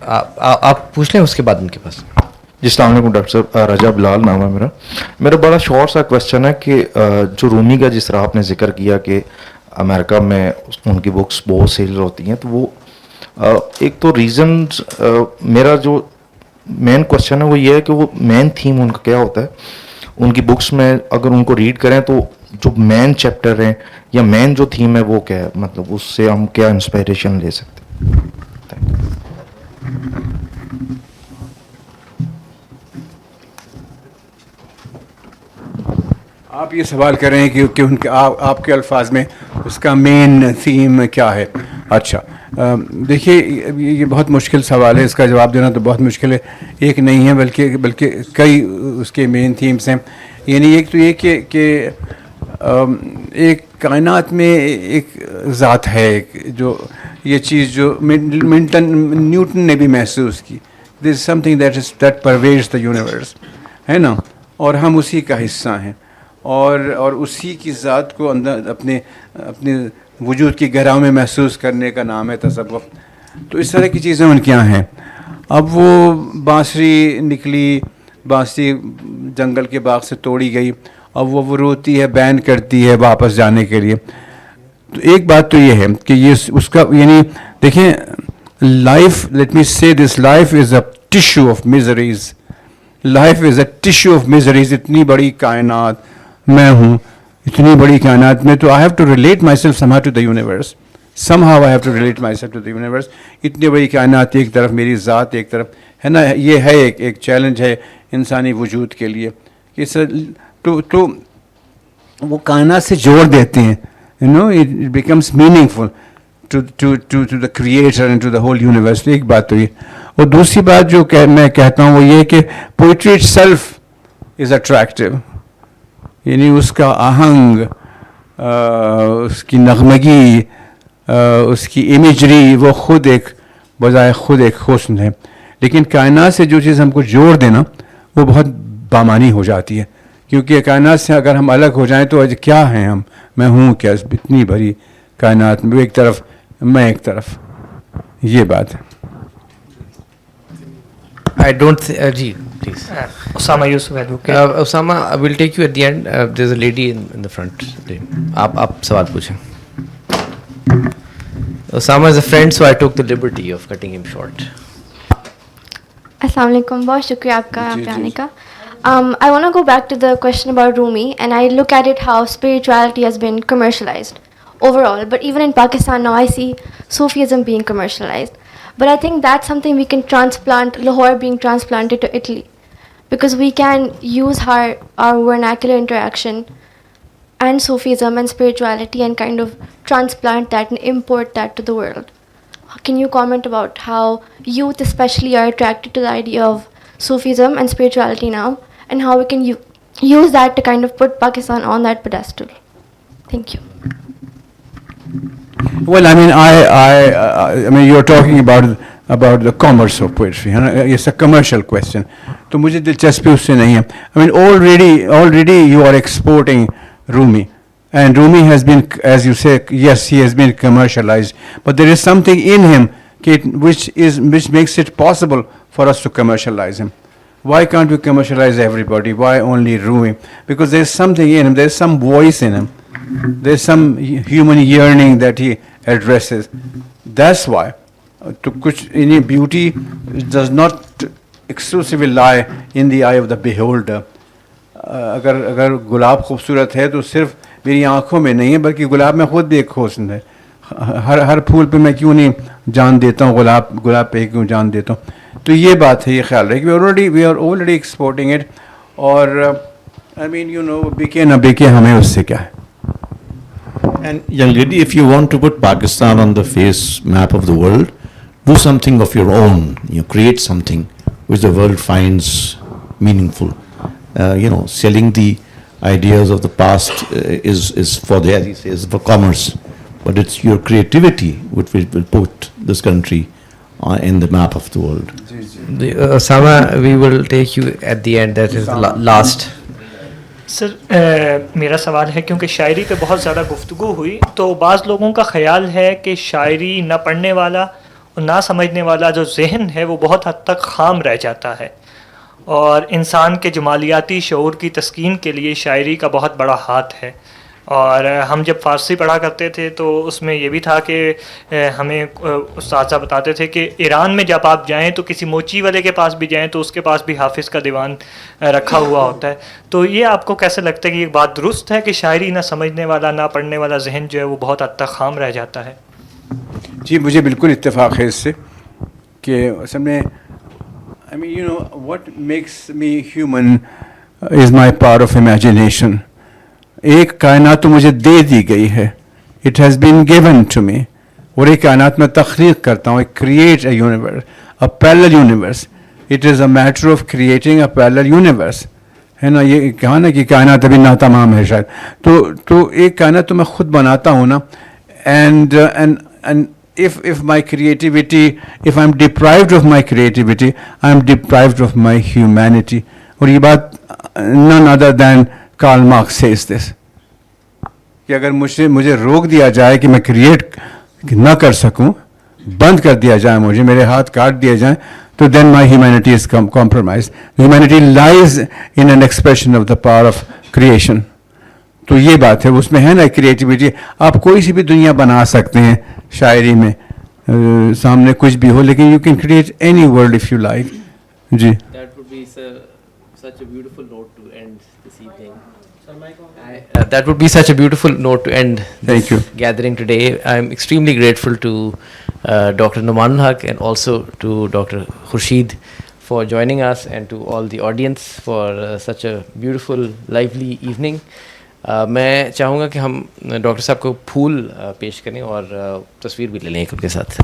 H: آپ پوچھ لیں اس کے بعد ان کے پاس.
I: جی السلام علیکم doctor صاحب, رجا بلال نام ہے میرا بڑا شارٹ سا کویسچن ہے کہ جو رومی کا جس طرح آپ نے ذکر کیا کہ امریکہ میں ان کی بکس بہت سیل ہوتی ہیں, تو وہ ایک تو ریزنز, میرا جو مین کویسچن ہے وہ یہ ہے کہ وہ مین تھیم ان کا کیا ہوتا ہے ان کی بکس میں, اگر ان کو ریڈ کریں تو جو مین چیپٹر ہیں یا مین جو تھیم ہے وہ کیا ہے, مطلب اس سے ہم کیا انسپائریشن لے سکتے ہیں.
C: آپ یہ سوال کر رہے ہیں کہ ان کے آپ کے الفاظ میں اس کا مین تھیم کیا ہے. اچھا دیکھیے یہ بہت مشکل سوال ہے, اس کا جواب دینا تو بہت مشکل ہے. ایک نہیں ہے بلکہ کئی اس کے مین تھیمس ہیں. یعنی ایک تو یہ کہ ایک کائنات میں ایک ذات ہے جو یہ چیز جو نیوٹن نے بھی محسوس کی, there is something that pervades the universe, ہے نا, اور ہم اسی کا حصہ ہیں اور اسی کی ذات کو اندر اپنے وجود کی گہراؤں میں محسوس کرنے کا نام ہے تصوف. تو اس طرح کی چیزیں ان کے یہاں ہیں. اب وہ بانسری نکلی, بانسری جنگل کے باغ سے توڑی گئی, اب وہ روتی ہے, بین کرتی ہے واپس جانے کے لیے. تو ایک بات تو یہ ہے کہ یہ اس کا یعنی دیکھیں life, let me say this, life is a tissue of miseries, life is a tissue of miseries. اتنی بڑی کائنات میں ہوں, اتنی بڑی کائنات میں, تو I have to relate myself somehow to the universe, somehow I have to relate myself to the universe. اتنی بڑی کائنات ایک طرف, میری ذات ایک طرف, ہے نا. یہ ہے ایک چیلنج ہے انسانی وجود کے لیے کہ تو وہ کائنات سے جوڑ دیتے ہیں, you know, it becomes meaningful to the creator and to the whole universe. ایک بات تو یہ. اور دوسری بات جو میں کہتا ہوں وہ یہ کہ poetry it self is attractive, یعنی اس کا آہنگ, اس کی نغمگی, اس کی امیجری, وہ خود ایک بجائے خود ایک حسن ہے. لیکن کائنات سے جو چیز ہم کو جوڑ دینا وہ بہت بامانی ہو جاتی ہے, کیونکہ کائنات سے اگر ہم الگ ہو جائیں تو کیا ہیں ہم, میں ہوں کیا اتنی بڑی کائنات میں, ایک طرف میں ایک طرف, یہ بات ہے.
H: I don't G please.
J: Osama Yusuf advocate.
H: Osama, I will take you at the end. There's a lady in the front. آپ سوال پوچھیں. Osama is a friend, so I took the liberty of cutting him short.
K: السلام علیکم, بہت شکریہ آپ کا یہاں پہ آنے کا. I want to go back to the question about Rumi, and I look at it how spirituality has been commercialized overall, but even in Pakistan now I see Sufism being commercialized. But I think that's something we can transplant, Lahore being transplanted to Italy, because we can use our vernacular interaction and Sufism and spirituality and kind of transplant that and import that to the world. Can you comment about how youth especially are attracted to the idea of Sufism and spirituality now, and how we can use that to kind of put Pakistan on that pedestal? Thank you.
C: Well, I mean, you're talking about the commerce of poetry. It's a commercial question. تو مجھے دلچسپی اس سے نہیں ہے. I mean, already you are exporting Rumi. And Rumi has been, as you say, yes, he has been commercialized. But there is something in him which makes it possible for us to commercialize him. Why can't we commercialize everybody? Why only Rumi? Because there is something in him. There is some voice in him. There is some human yearning that he addresses. That's why. Any beauty does not exclusively lie in the eye of the beholder. اگر گلاب خوبصورت ہے تو صرف میری آنکھوں میں نہیں ہے, بلکہ گلاب میں خود بھی ایک حسن ہے. ہر پھول پہ میں کیوں نہیں جان دیتا ہوں, گلاب پہ کیوں جان دیتا ہوں. تو یہ بات ہے, یہ خیال رہے کہ we are already exporting it. اور آئی مین یو نو, بکے نہ بکے ہمیں اس سے کیا ہے.
D: And young lady, if you want to put Pakistan on the face map of the world, do something of your own. Create something which the world finds meaningful. Selling the ideas of the past is for the, as he says, for commerce. But it's your creativity which will put this country in the map of the world.
H: Osama, we will take you at the end. That is the last.
J: سر میرا سوال ہے, کیونکہ شاعری پہ بہت زیادہ گفتگو ہوئی تو بعض لوگوں کا خیال ہے کہ شاعری نہ پڑھنے والا نہ سمجھنے والا جو ذہن ہے وہ بہت حد تک خام رہ جاتا ہے، اور انسان کے جمالیاتی شعور کی تسکین کے لیے شاعری کا بہت بڑا ہاتھ ہے. اور ہم جب فارسی پڑھا کرتے تھے تو اس میں یہ بھی تھا کہ ہمیں اساتذہ بتاتے تھے کہ ایران میں جب آپ جائیں تو کسی موچی والے کے پاس بھی جائیں تو اس کے پاس بھی حافظ کا دیوان رکھا ہوا ہوتا ہے. تو یہ آپ کو کیسے لگتا ہے کہ یہ بات درست ہے کہ شاعری نہ سمجھنے والا نہ پڑھنے والا ذہن جو ہے وہ بہت حد تک خام رہ جاتا ہے؟
C: جی مجھے بالکل اتفاق ہے اس سے کہ اصل میں I mean, you know, what makes me human is my power of imagination. ایک کائنات تو مجھے دے دی گئی ہے. It has been given to me. اور ایک کائنات میں تخلیق کرتا ہوں. I create a universe, a parallel universe. It is a matter of creating a parallel universe. ہے نا, یہ کہا نا کہ کائنات ابھی ناتمام ہے شاید. تو ایک کائنات تو میں خود بناتا ہوں نا. And if my creativity, if I'm deprived of my creativity, I'm deprived of my humanity. اور یہ بات none other than Karl Marx says this. کہ اگر مجھے روک دیا جائے کہ میں کریٹ نہ کر سکوں, بند کر دیا جائے مجھے, میرے ہاتھ کاٹ دیے جائیں, تو then my humanity is compromised. Humanity lies in an expression of the power of creation. تو یہ بات ہے, اس میں ہے نا کریٹیوٹی. آپ کوئی سی بھی دنیا بنا سکتے ہیں شاعری میں, سامنے کچھ بھی ہو, لیکن you can create any world if you like. جی
H: That would be such a beautiful note to end this evening. That would be such a beautiful note to end this gathering today. I'm extremely grateful to Dr. Numanul Haq and also to Dr. Khurshid for joining us, and to all the audience for such a beautiful, lively evening. میں چاہوں گا کہ ہم doctor صاحب کو پھول پیش کریں اور تصویر بھی لے لیں ایک ان کے ساتھ.